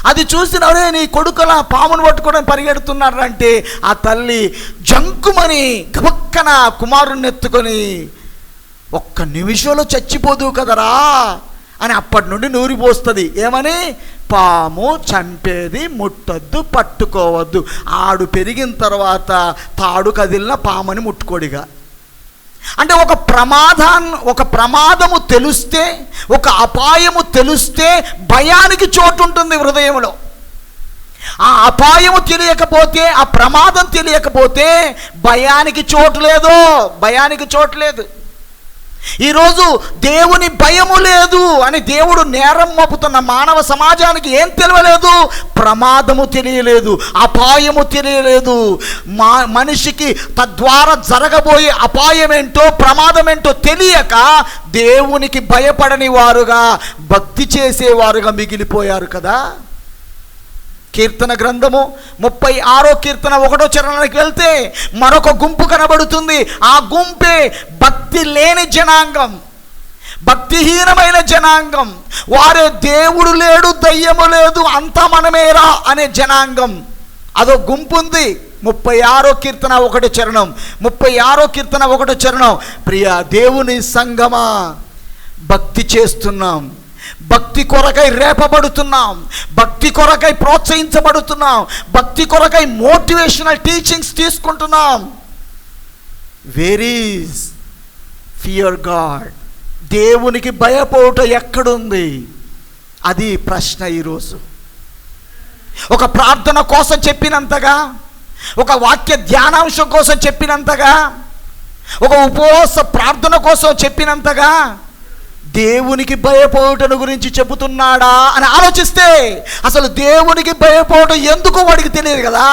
అది చూసినవరే నీ కొడుకులా పామును పట్టుకోవడానికి పరిగెడుతున్నాడు అంటే ఆ తల్లి జంకుమని గబక్కన కుమారుణ్ణి ఎత్తుకొని ఒక్క నిమిషంలో చచ్చిపోదు కదరా అని అప్పటి నుండి నూరిపోస్తుంది. ఏమని? పాము చంపేది ముట్టొద్దు, పట్టుకోవద్దు. ఆడు పెరిగిన తర్వాత తాడు కదిలిన పాముని ముట్టుకోడిగా. అంటే ఒక ప్రమాదము తెలిస్తే, ఒక అపాయము తెలిస్తే భయానికి చోటు ఉంటుంది హృదయంలో. ఆ అపాయము తెలియకపోతే, ఆ ప్రమాదం తెలియకపోతే భయానికి చోటు లేదు, భయానికి చోటు లేదు. ఈరోజు దేవుని భయము లేదు అని దేవుడు నేరం మోపుతున్న మానవ సమాజానికి ఏం తెలియలేదు? ప్రమాదము తెలియలేదు, అపాయము తెలియలేదు. మనిషికి తద్వారా జరగబోయే అపాయం ఏంటో ప్రమాదం ఏంటో తెలియక దేవునికి భయపడని వారుగా, భక్తి చేసేవారుగా మిగిలిపోయారు కదా. కీర్తన గ్రంథము 36వ కీర్తన 1వ చరణానికి వెళ్తే మరొక గుంపు కనబడుతుంది. ఆ గుంపే భక్తి లేని జనాంగం, భక్తిహీనమైన జనాంగం. వారే దేవుడు లేడు, దయ్యము లేదు, అంతా మనమేరా అనే జనాంగం. అదో గుంపు ఉంది. 36వ కీర్తన 1వ చరణం, 36వ కీర్తన 1వ చరణం. ప్రియ దేవుని సంగమా, భక్తి చేస్తున్నాం, భక్తి కొరకై రేపబడుతున్నాం, భక్తి కొరకై ప్రోత్సహించబడుతున్నాం, భక్తి కొరకై మోటివేషనల్ టీచింగ్స్ తీసుకుంటున్నాం. Where is fear God? దేవునికి భయపడుట ఎక్కడుంది? అది ప్రశ్న ఈరోజు. ఒక ప్రార్థన కోసం చెప్పినంతగా, ఒక వాక్య ధ్యానాంశం కోసం చెప్పినంతగా, ఒక ఉపవాస ప్రార్థన కోసం చెప్పినంతగా దేవునికి భయపడుటను గురించి చెబుతున్నాడా అని ఆలోచిస్తే అసలు దేవునికి భయపడటం ఎందుకో వాడికి తెలియదు కదా.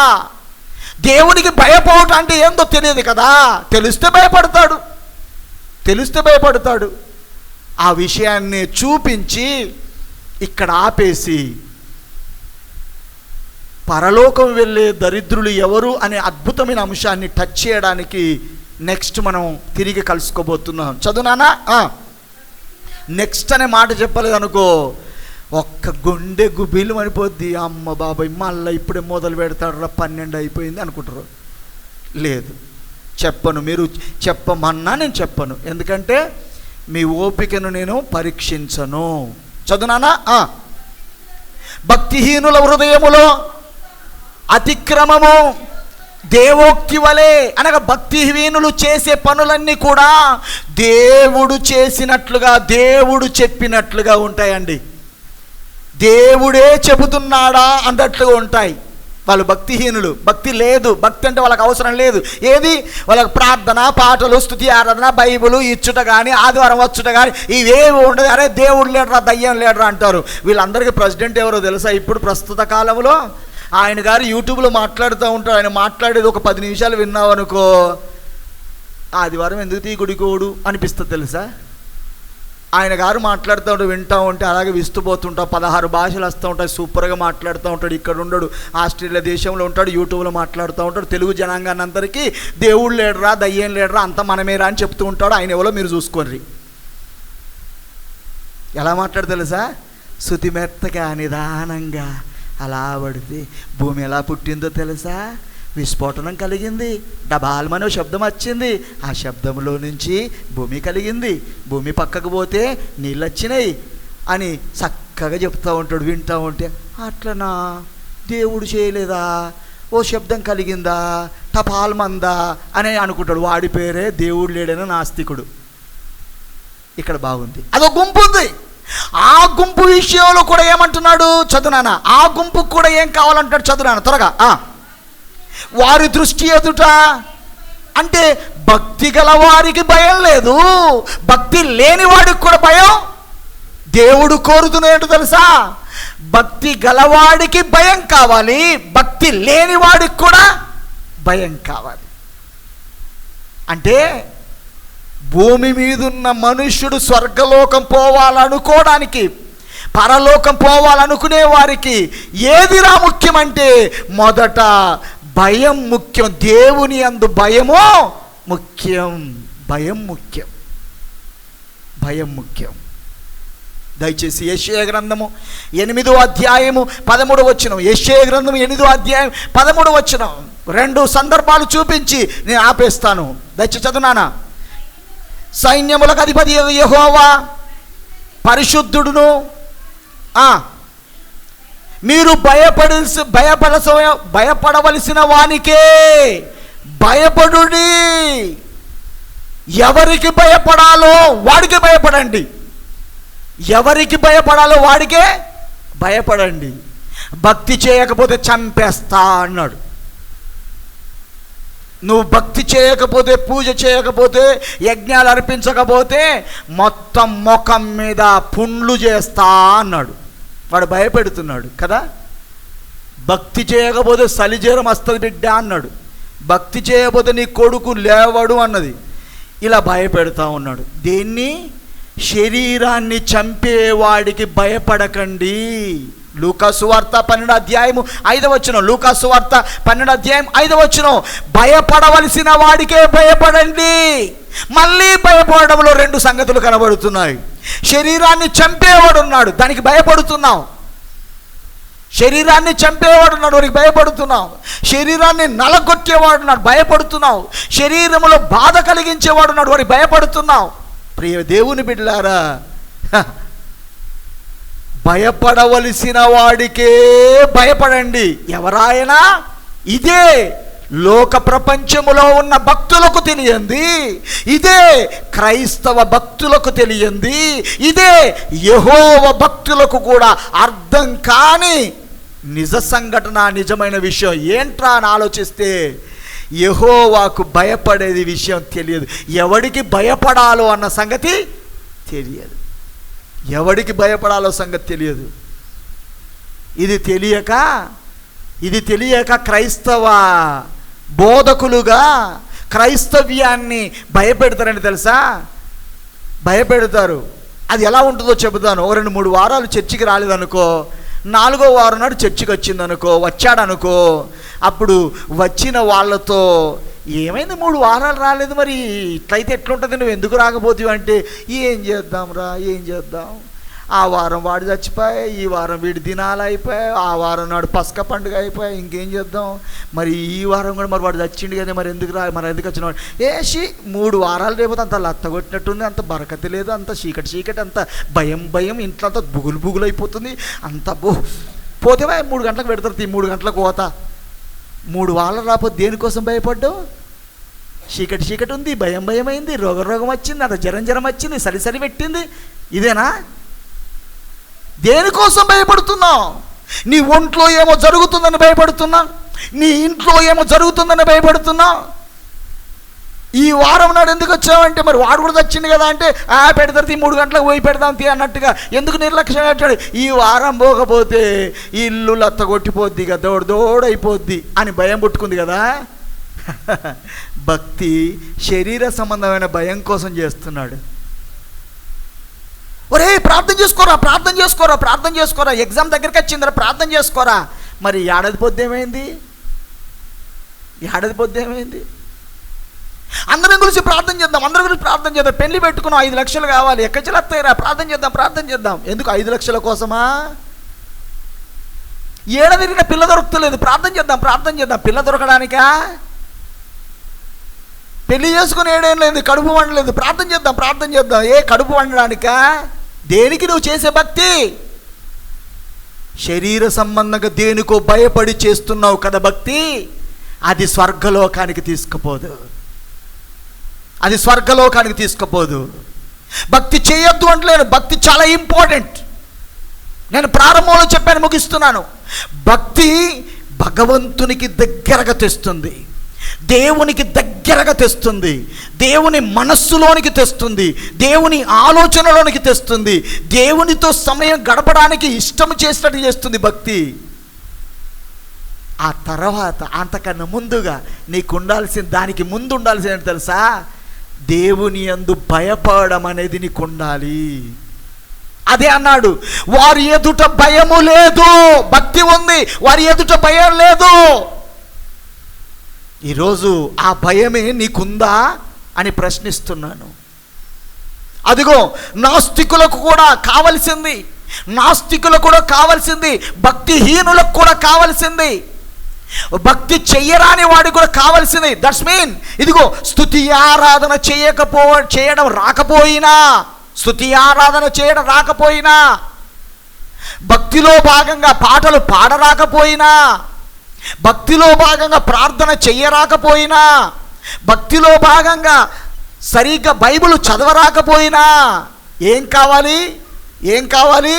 దేవునికి భయపడటం అంటే ఏందో తెలియదు కదా. తెలిస్తే భయపడతాడు. ఆ విషయాన్ని చూపించి ఇక్కడ ఆపేసి పరలోకం వెళ్ళే దరిద్రులు ఎవరు అనే అద్భుతమైన అంశాన్ని టచ్ చేయడానికి నెక్స్ట్ మనం తిరిగి కలుసుకోబోతున్నాం. చదువునానా? నెక్స్ట్ అనే మాట చెప్పలేదు అనుకో, ఒక్క గుండె గుబీలు అనిపోద్ది. అమ్మ బాబాయ్ మళ్ళీ ఇప్పుడే మొదలు పెడతాడు, 12 అయిపోయింది అనుకుంటారు. లేదు, చెప్పను. మీరు చెప్పమన్నా నేను చెప్పను, ఎందుకంటే మీ ఓపికను నేను పరీక్షించను. చదువునానా? భక్తిహీనుల హృదయములో అతిక్రమము దేవోక్తి వలె, అనగా భక్తిహీనులు చేసే పనులన్నీ కూడా దేవుడు చేసినట్లుగా, దేవుడు చెప్పినట్లుగా ఉంటాయండి. దేవుడే చెబుతున్నాడా అన్నట్లుగా ఉంటాయి. వాళ్ళు భక్తిహీనులు. భక్తి లేదు, భక్తి అంటే వాళ్ళకి అవసరం లేదు. ఏది? వాళ్ళకి ప్రార్థన, పాటలు, స్తుతి, ఆరాధన, బైబిలు ఇచ్చుట కానీ, ఆదివారం వచ్చుట కానీ ఇవేమి ఉండదు. అరే దేవుడు లేడరా, దయ్యం లేడరా అంటారు. వీళ్ళందరికీ ప్రెసిడెంట్ ఎవరో తెలుసా? ఇప్పుడు ప్రస్తుత కాలంలో ఆయన గారు యూట్యూబ్లో మాట్లాడుతూ ఉంటారు. ఆయన మాట్లాడేది ఒక 10 నిమిషాలు విన్నావు అనుకో, ఆదివారం ఎందుకు తీ గుడికోడు అనిపిస్తుంది తెలుసా. ఆయన గారు మాట్లాడుతూ ఉంటాడు, వింటూ ఉంటే అలాగే విస్తుపోతుంటావు. 16 భాషలు వస్తూ ఉంటాయి, సూపర్గా మాట్లాడుతూ ఉంటాడు. ఇక్కడ ఉండడు, ఆస్ట్రేలియా దేశంలో ఉంటాడు, యూట్యూబ్లో మాట్లాడుతూ ఉంటాడు. తెలుగు జనాంగాన్ని అందరికీ దేవుడు లేడరా, దయ్యం లేడరా, అంతా మనమేరా అని చెప్తూ ఉంటాడు. ఆయన ఎవరో మీరు చూసుకోండి. ఎలా మాట్లాడు తెలుసా? శృతి మెత్తగా, నిదానంగా అలా పడితే భూమి ఎలా పుట్టిందో తెలుసా? విస్ఫోటనం కలిగింది, డబాల్మనో శబ్దం వచ్చింది, ఆ శబ్దంలో నుంచి భూమి కలిగింది, భూమి పక్కకు పోతే నీళ్ళు వచ్చినాయి అని చక్కగా చెప్తూ ఉంటాడు. వింటూ ఉంటే అట్లనా, దేవుడు చేయలేదా, ఓ శబ్దం కలిగిందా, టపాల్మందా అని అనుకుంటాడు. వాడి పేరే దేవుడు లేడైన నాస్తికుడు. ఇక్కడ బాగుంది. అదో గుంపు ఉంది. ఆ గుంపు విషయంలో కూడా ఏమంటున్నాడు చదువునాన్న, ఆ గుంపుకు కూడా ఏం కావాలంటాడు చదువునాన్న త్వరగా. వారి దృష్టి ఎదుట అంటే భక్తి గల వారికి భయం లేదు, భక్తి లేని వాడికి కూడా భయం. దేవుడు కోరుతున్న ఏంటో తెలుసా? భక్తి గలవాడికి భయం కావాలి, భక్తి లేని వాడికి కూడా భయం కావాలి. అంటే భూమి మీదున్న మనుష్యుడు స్వర్గలోకం పోవాలనుకోవడానికి, పరలోకం పోవాలనుకునే వారికి ఏదిరా ముఖ్యమంటే మొదట భయం ముఖ్యం. దేవుని యందు భయము ముఖ్యం. భయం ముఖ్యం. భయం ముఖ్యం. దయచేసి యెషయా గ్రంథము 8వ అధ్యాయము 13వ వచనం, యెషయా గ్రంథము 8వ అధ్యాయం 13వ వచనం, 2 సందర్భాలు చూపించి నేను ఆపేస్తాను. దయచేసి చదువునానా. సైన్యములకు అధిపతి యెహోవా పరిశుద్ధుడును, మీరు భయపడవలసిన వానికే భయపడుడి. ఎవరికి భయపడాలో వాడికే భయపడండి. ఎవరికి భయపడాలో వాడికే భయపడండి. భక్తి చేయకపోతే చంపేస్తా అన్నాడు. నువ్వు భక్తి చేయకపోతే, పూజ చేయకపోతే, యజ్ఞాలు అర్పించకపోతే మొత్తం ముఖం మీద పుండ్లు చేస్తా అన్నాడు. వాడు భయపెడుతున్నాడు కదా. భక్తి చేయకపోతే సలిజేరం వస్తుంది బిడ్డ అన్నాడు. భక్తి చేయకపోతే నీ కొడుకు లేవడు అన్నది. ఇలా భయపెడతా ఉన్నాడు. దేన్ని? శరీరాన్ని చంపేవాడికి భయపడకండి. లూకాసు వార్త 12వ అధ్యాయము 5వ వచనం, లూకాసు వార్త 12వ అధ్యాయం 5వ వచనం, భయపడవలసిన వాడికే భయపడండి. మళ్ళీ భయపడడంలో 2 సంగతులు కనబడుతున్నాయి. శరీరాన్ని చంపేవాడు ఉన్నాడు, దానికి భయపడుతున్నాం. శరీరాన్ని చంపేవాడు ఉన్నాడు, వాడికి భయపడుతున్నావు. శరీరాన్ని నలగొట్టేవాడు ఉన్నాడు, భయపడుతున్నావు. శరీరంలో బాధ కలిగించేవాడు ఉన్నాడు, వాడికి భయపడుతున్నావు. ప్రియ దేవుని బిడ్డలారా, భయపడవలసిన వాడికే భయపడండి. ఎవరాయనా? ఇదే లోక ప్రపంచములో ఉన్న భక్తులకు తెలియంది, ఇదే క్రైస్తవ భక్తులకు తెలియంది, ఇదే యెహోవా భక్తులకు కూడా అర్థం కాని నిజ సంఘటన, నిజమైన విషయం ఏంట్రా అని ఆలోచిస్తే యెహోవాకు భయపడేది విషయం తెలియదు. ఎవడికి భయపడాలో అన్న సంగతి తెలియదు. ఎవడికి భయపడాలో సంగతి తెలియదు. ఇది తెలియక క్రైస్తవ బోధకులుగా క్రైస్తవ్యాన్ని భయపెడతారని తెలుసా? భయపెడతారు. అది ఎలా ఉంటుందో చెబుతాను. 2-3 వారాలు చర్చికి రాలేదనుకో, 4వ వారం నాడు చర్చికి వచ్చిందనుకో, వచ్చాడనుకో, అప్పుడు వచ్చిన వాళ్ళతో ఏమైంది 3 వారాలు రాలేదు, మరి ఇట్లయితే ఎట్లుంటుంది, నువ్వు ఎందుకు రాకపోతావు అంటే, ఏం చేద్దాం రా, ఏం చేద్దాం, ఆ వారం వాడు చచ్చిపోయాయి, ఈ వారం వీడి దినాలు అయిపోయాయి, ఆ వారం నాడు పసక పండుగ అయిపోయాయి, ఇంకేం చేద్దాం, మరి ఈ వారం కూడా మరి వాడు చచ్చిండు కదా, మరి ఎందుకు వచ్చిన వాడు 3 వారాలు రేపు అంత లత్త కొట్టినట్టుంది, అంత బరకతి లేదు, అంత చీకటి, అంత భయం, ఇంట్లో అంత బుగులు అయిపోతుంది, అంత పోతే 3 గంటలకు పెడతారు, 3 గంటలకు పోతా. 3 వారాలు రాకపోతే దేనికోసం భయపడ్డావు? చీకటి ఉంది, భయం అయింది, రోగం వచ్చింది, అంత జ్వరం వచ్చింది, సరి పెట్టింది. ఇదేనా? దేనికోసం భయపడుతున్నావు? నీ ఒంట్లో ఏమో జరుగుతుందని భయపడుతున్నా, నీ ఇంట్లో ఏమో జరుగుతుందని భయపడుతున్నా. ఈ వారం నాడు ఎందుకు వచ్చావంటే, మరి వాడు కూడా వచ్చింది కదా అంటే, పెడతారు 3 గంటలకు పోయి పెడదాం అన్నట్టుగా ఎందుకు నిర్లక్ష్యం పెట్టాడు? ఈ వారం పోకపోతే ఇల్లు లత్త కొట్టిపోద్ది కదా, దోడైపోద్ది అని భయం పుట్టుకుంది కదా. భక్తి శరీర సంబంధమైన భయం కోసం చేస్తున్నాడు. ఒరే ప్రార్థన చేసుకోరా, ఎగ్జామ్ దగ్గరికి వచ్చిందిరా, ప్రార్థన చేసుకోరా. మరి ఏడాది పొద్దు ఏమైంది? అందరం గురించి ప్రార్థన చేద్దాం, పెళ్లి పెట్టుకున్నాం, 5 లక్షలు కావాలి, ఎక్కడి వస్తాయిరా, ప్రార్థన చేద్దాం. ఎందుకు 5 లక్షల కోసమా? ఏడాదిరిగిన పిల్ల దొరుకుతలేదు, ప్రార్థన చేద్దాం, పిల్ల దొరకడానికా? పెళ్లి చేసుకుని 7 ఏళ్ళు లేదు, కడుపు వండలేదు, ప్రార్థన చేద్దాం. కడుపు వండడానికా? దేనికి నువ్వు చేసే భక్తి? శరీర సంబంధంగా దేనికో భయపడి చేస్తున్నావు కదా భక్తి. అది స్వర్గలోకానికి తీసుకుపోదు. భక్తి చేయొద్దు అంటలేను, భక్తి చాలా ఇంపార్టెంట్. నేను ప్రారంభంలో చెప్పాను, ముగిస్తున్నాను. భక్తి భగవంతునికి దగ్గరగా తెస్తుంది, దేవునికి దగ్గరగా తెస్తుంది, దేవుని మనస్సులోనికి తెస్తుంది, దేవుని ఆలోచనలోనికి తెస్తుంది, దేవునితో సమయం గడపడానికి ఇష్టం చేసినట్టు చేస్తుంది భక్తి. ఆ తర్వాత అంతకన్నా ముందుగా నీకు ఉండాల్సిన, దానికి ముందు ఉండాల్సిన తెలుసా, దేవుని యందు భయపడడం అనేది నీకు ఉండాలి. అదే అన్నాడు, వారి ఎదుట భయము లేదు. భక్తి ఉంది, వారి ఎదుట భయం లేదు. ఈరోజు ఆ భయమే నీకుందా అని ప్రశ్నిస్తున్నాను. అదిగో నాస్తికులకు కూడా కావలసింది, నాస్తికులకు కూడా కావలసింది, భక్తిహీనులకు కూడా కావలసింది, భక్తి చెయ్యరాని వాడికి కూడా కావలసింది. దట్స్ మీన్ ఇదిగో స్తుతి ఆరాధన చేయడం రాకపోయినా, స్తుతి ఆరాధన చేయడం రాకపోయినా, భక్తిలో భాగంగా పాటలు పాడరాకపోయినా, భక్తిలో భాగంగా ప్రార్థన చెయ్యరాకపోయినా, భక్తిలో భాగంగా సరిగ్గా బైబిల్ చదవరాకపోయినా ఏం కావాలి? ఏం కావాలి?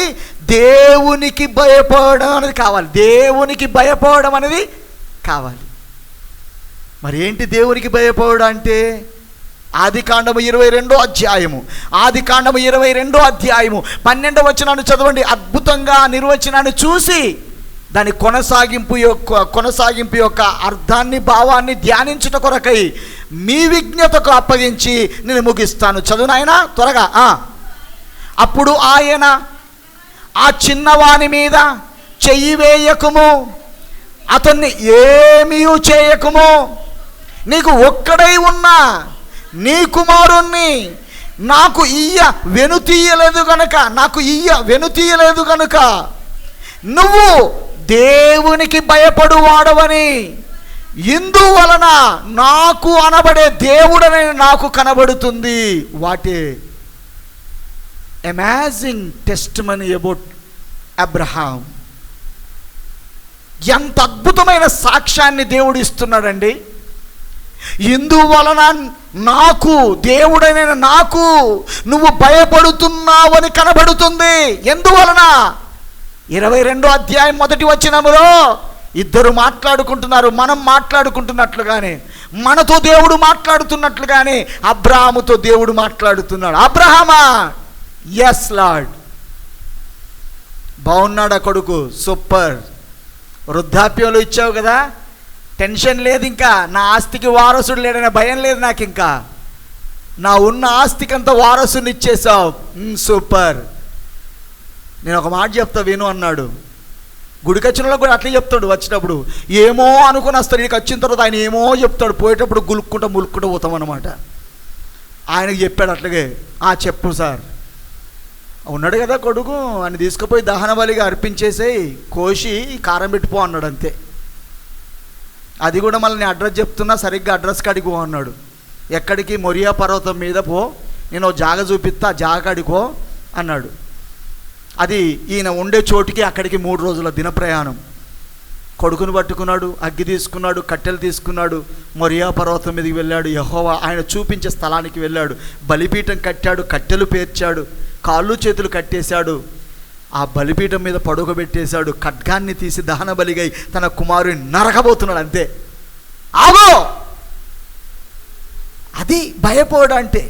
దేవునికి భయపడడం అనేది కావాలి. దేవునికి భయపడడం అనేది కావాలి. మరి ఏంటి దేవునికి భయపడడం అంటే? ఆదికాండము 22వ అధ్యాయము, ఆదికాండము 22వ అధ్యాయము 12వ వచనాన్ని చదవండి. అద్భుతంగా నిర్వచనాన్ని చూసి దాని కొనసాగింపు యొక్క అర్థాన్ని, భావాన్ని ధ్యానించుట కొరకై మీ విజ్ఞతకు అప్పగించి నేను ముగిస్తాను. చదువు నాయనా త్వరగా. అప్పుడు ఆయన, ఆ చిన్నవాని మీద చెయ్యి వేయకుము, అతన్ని ఏమీ చేయకుము, నీకు ఒక్కడై ఉన్నా నీ కుమారుణ్ణి నాకు వెనుతీయలేదు గనుక నువ్వు దేవునికి భయపడువాడవని ఇందువలన నాకు అనబడే దేవుడని నాకు కనబడుతుంది. What a amazing testimony about Abraham. ఎంత అద్భుతమైన సాక్ష్యాన్ని దేవుడు ఇస్తున్నాడండి. ఇందువలన నాకు, దేవుడైన నాకు నువ్వు భయపడుతున్నావని కనబడుతుంది. ఎందువలన? 22వ అధ్యాయం 1వ వచనములో ఇద్దరు మాట్లాడుకుంటున్నారు. మనం మాట్లాడుకుంటున్నట్లుగానే, మనతో దేవుడు మాట్లాడుతున్నట్లుగానే అబ్రహాముతో దేవుడు మాట్లాడుతున్నాడు. అబ్రహామా, ఎస్ లార్డ్. బాగున్నాడా కొడుకు? సూపర్. వృద్ధాప్యంలో ఇచ్చావు కదా, టెన్షన్ లేదు, ఇంకా నా ఆస్తికి వారసుడు లేడనే భయం లేదు నాకు, ఇంకా నా ఉన్న ఆస్తికి అంతా వారసుని ఇచ్చేసావు. సూపర్. నేను ఒక మాట చెప్తా విను అన్నాడు. గుడికి వచ్చిన కూడా అట్లే చెప్తాడు. వచ్చినప్పుడు ఏమో అనుకుని వస్తాడు, ఇక్కడికి వచ్చిన తర్వాత ఆయన ఏమో చెప్తాడు, పోయేటప్పుడు ములుక్కుంటూ పోతాం అన్నమాట. ఆయనకి చెప్పాడు అట్లాగే, చెప్పు సార్. ఉన్నాడు కదా కొడుకు, ఆయన తీసుకుపోయి దహన బలిగా అర్పించేసేయి, కోసి కారం పెట్టిపో అన్నాడు. అంతే. అది కూడా మళ్ళీ నేను అడ్రస్ చెప్తున్నా, సరిగ్గా అడ్రస్ కాడికి పో అన్నాడు. ఎక్కడికి? మొరియా పర్వతం మీద పో, నేను జాగ చూపిస్తా, జాగ కాడికి పో అన్నాడు. అది ఈయన ఉండే చోటుకి అక్కడికి 3 రోజుల దిన ప్రయాణం. కొడుకును పట్టుకున్నాడు, అగ్గి తీసుకున్నాడు, కట్టెలు తీసుకున్నాడు, మొరియా పర్వతం మీదకి వెళ్ళాడు. యెహోవా ఆయన చూపించే స్థలానికి వెళ్ళాడు. బలిపీఠం కట్టాడు, కట్టెలు పేర్చాడు, కాళ్ళు చేతులు కట్టేశాడు, ఆ బలిపీఠం మీద పడుకోబెట్టేశాడు. ఖడ్గాన్ని తీసి దహన బలిగై తన కుమారుని నరకబోతున్నాడు. అంతే. ఆగో, అది భయపోవడం అంటే.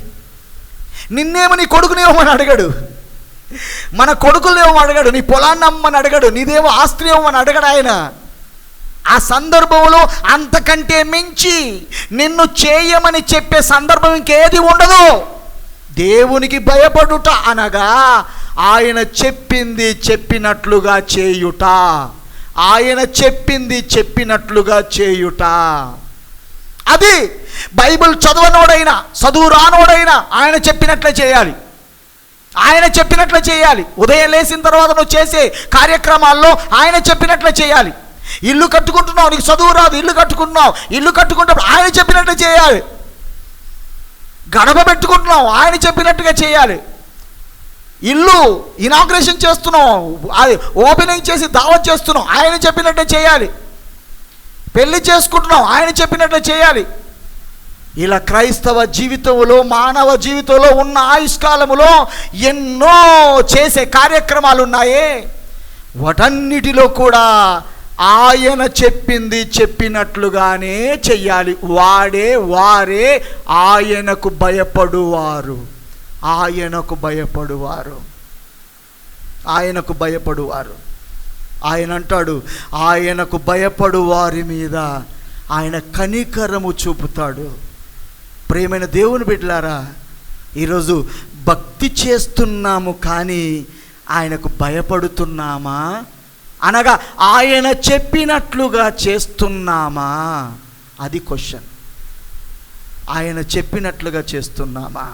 నిన్నేమో నీ కొడుకునేమని అడిగాడు, మన కొడుకులేమో అడగాడు, నీ పొలాన్ని అమ్మని అడగాడు, నీదేమో ఆస్తి ఏమని అడగడు ఆయన. ఆ సందర్భంలో అంతకంటే మించి నిన్ను చేయమని చెప్పే సందర్భం ఇంకేది ఉండదు. దేవునికి భయపడుట అనగా ఆయన చెప్పింది చెప్పినట్లుగా చేయుట, ఆయన చెప్పింది చెప్పినట్లుగా చేయుట. అది బైబిల్ చదువునోడైనా చదువు రానోడైనా ఆయన చెప్పినట్లే చేయాలి, ఆయన చెప్పినట్లే చేయాలి. ఉదయం లేచిన తర్వాత నువ్వు చేసే కార్యక్రమాల్లో ఆయన చెప్పినట్లే చేయాలి. ఇల్లు కట్టుకుంటున్నావు, నీకు చదువు రాదు, ఇల్లు కట్టుకుంటున్నావు, ఇల్లు కట్టుకుంటున్నప్పుడు ఆయన చెప్పినట్లే చేయాలి. గడప పెట్టుకుంటున్నావు, ఆయన చెప్పినట్టుగా చేయాలి. ఇల్లు ఇనాగ్రేషన్ చేస్తున్నావు, అది ఓపెనింగ్ చేసి దావత్ చేస్తున్నావు, ఆయన చెప్పినట్టే చేయాలి. పెళ్లి చేసుకుంటున్నావు, ఆయన చెప్పినట్లే చేయాలి. ఇలా క్రైస్తవ జీవితంలో, మానవ జీవితంలో ఉన్న ఆయుష్కాలములో ఎన్నో చేసే కార్యక్రమాలు ఉన్నాయే, వాటన్నిటిలో కూడా ఆయన చెప్పింది చెప్పినట్లుగానే చెయ్యాలి. వారే ఆయనకు భయపడువారు. ఆయన అంటాడు, ఆయనకు భయపడు వారి మీద ఆయన కనికరము చూపుతాడు. ప్రియమైన దేవుని బిడ్డలారా, ఈరోజు భక్తి చేస్తున్నాము కానీ ఆయనకు భయపడుతున్నామా? అనగా ఆయన చెప్పినట్లుగా చేస్తున్నామా? అది క్వశ్చన్. ఆయన చెప్పినట్లుగా చేస్తున్నామా?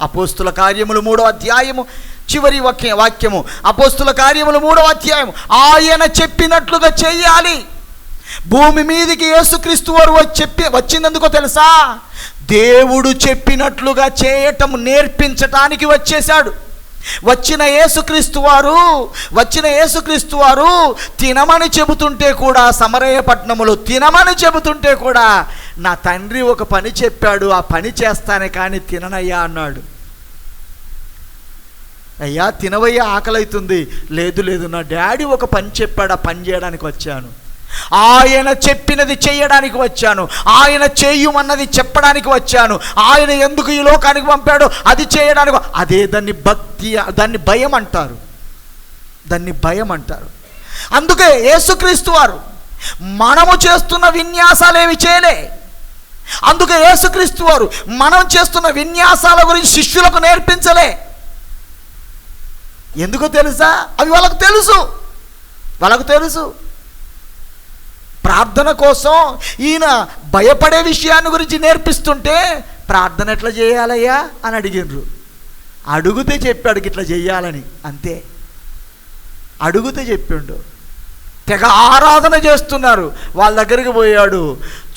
అపోస్తుల కార్యములు 3వ అధ్యాయము చివరి వాక్యము. అపోస్తుల కార్యములు 3వ అధ్యాయము. ఆయన చెప్పినట్లుగా చెయ్యాలి. భూమి మీదికి యేసుక్రీస్తు వారు వచ్చినందుకో తెలుసా? దేవుడు చెప్పినట్లుగా చేయటం నేర్పించటానికి వచ్చేశాడు. వచ్చిన యేసుక్రీస్తు వారు తినమని చెబుతుంటే కూడా, సమరయ పట్టణములో తినమని చెబుతుంటే కూడా, నా తండ్రి ఒక పని చెప్పాడు, ఆ పని చేస్తానే కానీ తిననయ్యా అన్నాడు. అయ్యా తినవయ్యా, ఆకలి అవుతుంది. లేదు నా డాడీ ఒక పని చెప్పాడు, ఆ పని చేయడానికి వచ్చాను. ఆయన చెప్పినది చేయడానికి వచ్చాను. ఆయన చేయమన్నది చెప్పడానికి వచ్చాను. ఆయన ఎందుకు ఈ లోకానికి పంపాడో అది చేయడానికి. అదే దాన్ని భక్తి, దాన్ని భయం అంటారు. అందుకే యేసుక్రీస్తు వారు మనము చేస్తున్న విన్యాసాలేవి చేయలే. అందుకే యేసుక్రీస్తు వారు మనం చేస్తున్న విన్యాసాల గురించి శిష్యులకు నేర్పించలే. ఎందుకో తెలుసా? అవి వాళ్ళకు తెలుసు. ప్రార్థన కోసం ఈయన భయపడే విషయాన్ని గురించి నేర్పిస్తుంటే, ప్రార్థన ఎట్లా చేయాలయ్యా అని అడిగినరు. అడుగుతే చెప్పాడు ఇట్లా చెయ్యాలని, అంతే. అడుగుతే చెప్పిండు. తెగ ఆరాధన చేస్తున్నారు. వాళ్ళ దగ్గరికి పోయాడు.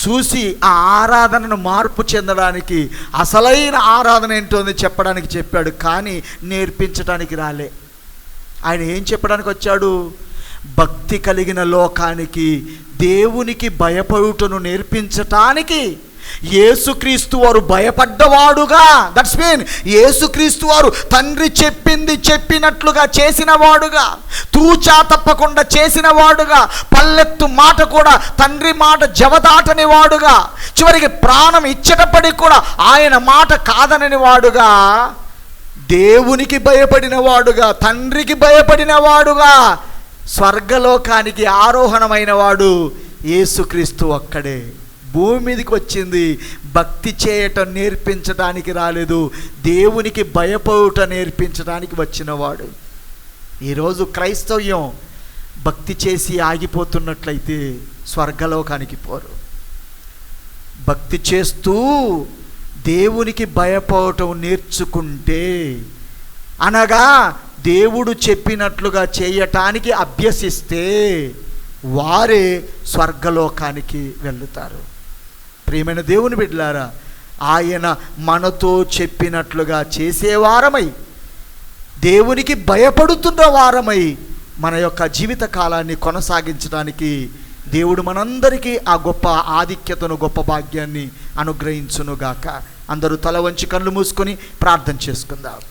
చూసి ఆ ఆరాధనను మార్పు చెందడానికి, అసలైన ఆరాధన ఏంటో చెప్పడానికి చెప్పాడు. కానీ నేర్పించడానికి రాలే. ఆయన ఏం చెప్పడానికి వచ్చాడు? భక్తి కలిగిన లోకానికి దేవునికి భయపడుటను నేర్పించటానికి. యేసుక్రీస్తు వారు భయపడ్డవాడుగా, దట్స్ మీన్ యేసుక్రీస్తు వారు తండ్రి చెప్పింది చెప్పినట్లుగా చేసిన వాడుగా, తూచా తప్పకుండా చేసిన వాడుగా, పల్లెత్తు మాట కూడా తండ్రి మాట జవదాటని వాడుగా, చివరికి ప్రాణం ఇచ్చటపడి కూడా ఆయన మాట కాదనని వాడుగా, దేవునికి భయపడిన వాడుగా, తండ్రికి భయపడిన వాడుగా, స్వర్గలోకానికి ఆరోహణమైన వాడు యేసుక్రీస్తు ఒక్కడే. భూమి మీదకి వచ్చింది భక్తి చేయటం నేర్పించడానికి రాలేదు, దేవునికి భయపడుట నేర్పించడానికి వచ్చినవాడు. ఈరోజు క్రైస్తవ్యం భక్తి చేసి ఆగిపోతున్నట్లయితే స్వర్గలోకానికి పోరు. భక్తి చేస్తూ దేవునికి భయపడటం నేర్చుకుంటే, అనగా దేవుడు చెప్పినట్లుగా చేయటానికి అభ్యసిస్తే వారే స్వర్గలోకానికి వెళ్తారు. ప్రియమైన దేవుని బిడ్డలారా, ఆయన మనతో చెప్పినట్లుగా చేసేవారమై, దేవునికి భయపడుతున్న వారమై మన యొక్క జీవిత కాలాన్ని కొనసాగించడానికి దేవుడు మనందరికీ ఆ గొప్ప ఆధిక్యతను, గొప్ప భాగ్యాన్ని అనుగ్రహించునుగాక. అందరూ తల వంచి కళ్ళు మూసుకొని ప్రార్థన చేసుకుందాం.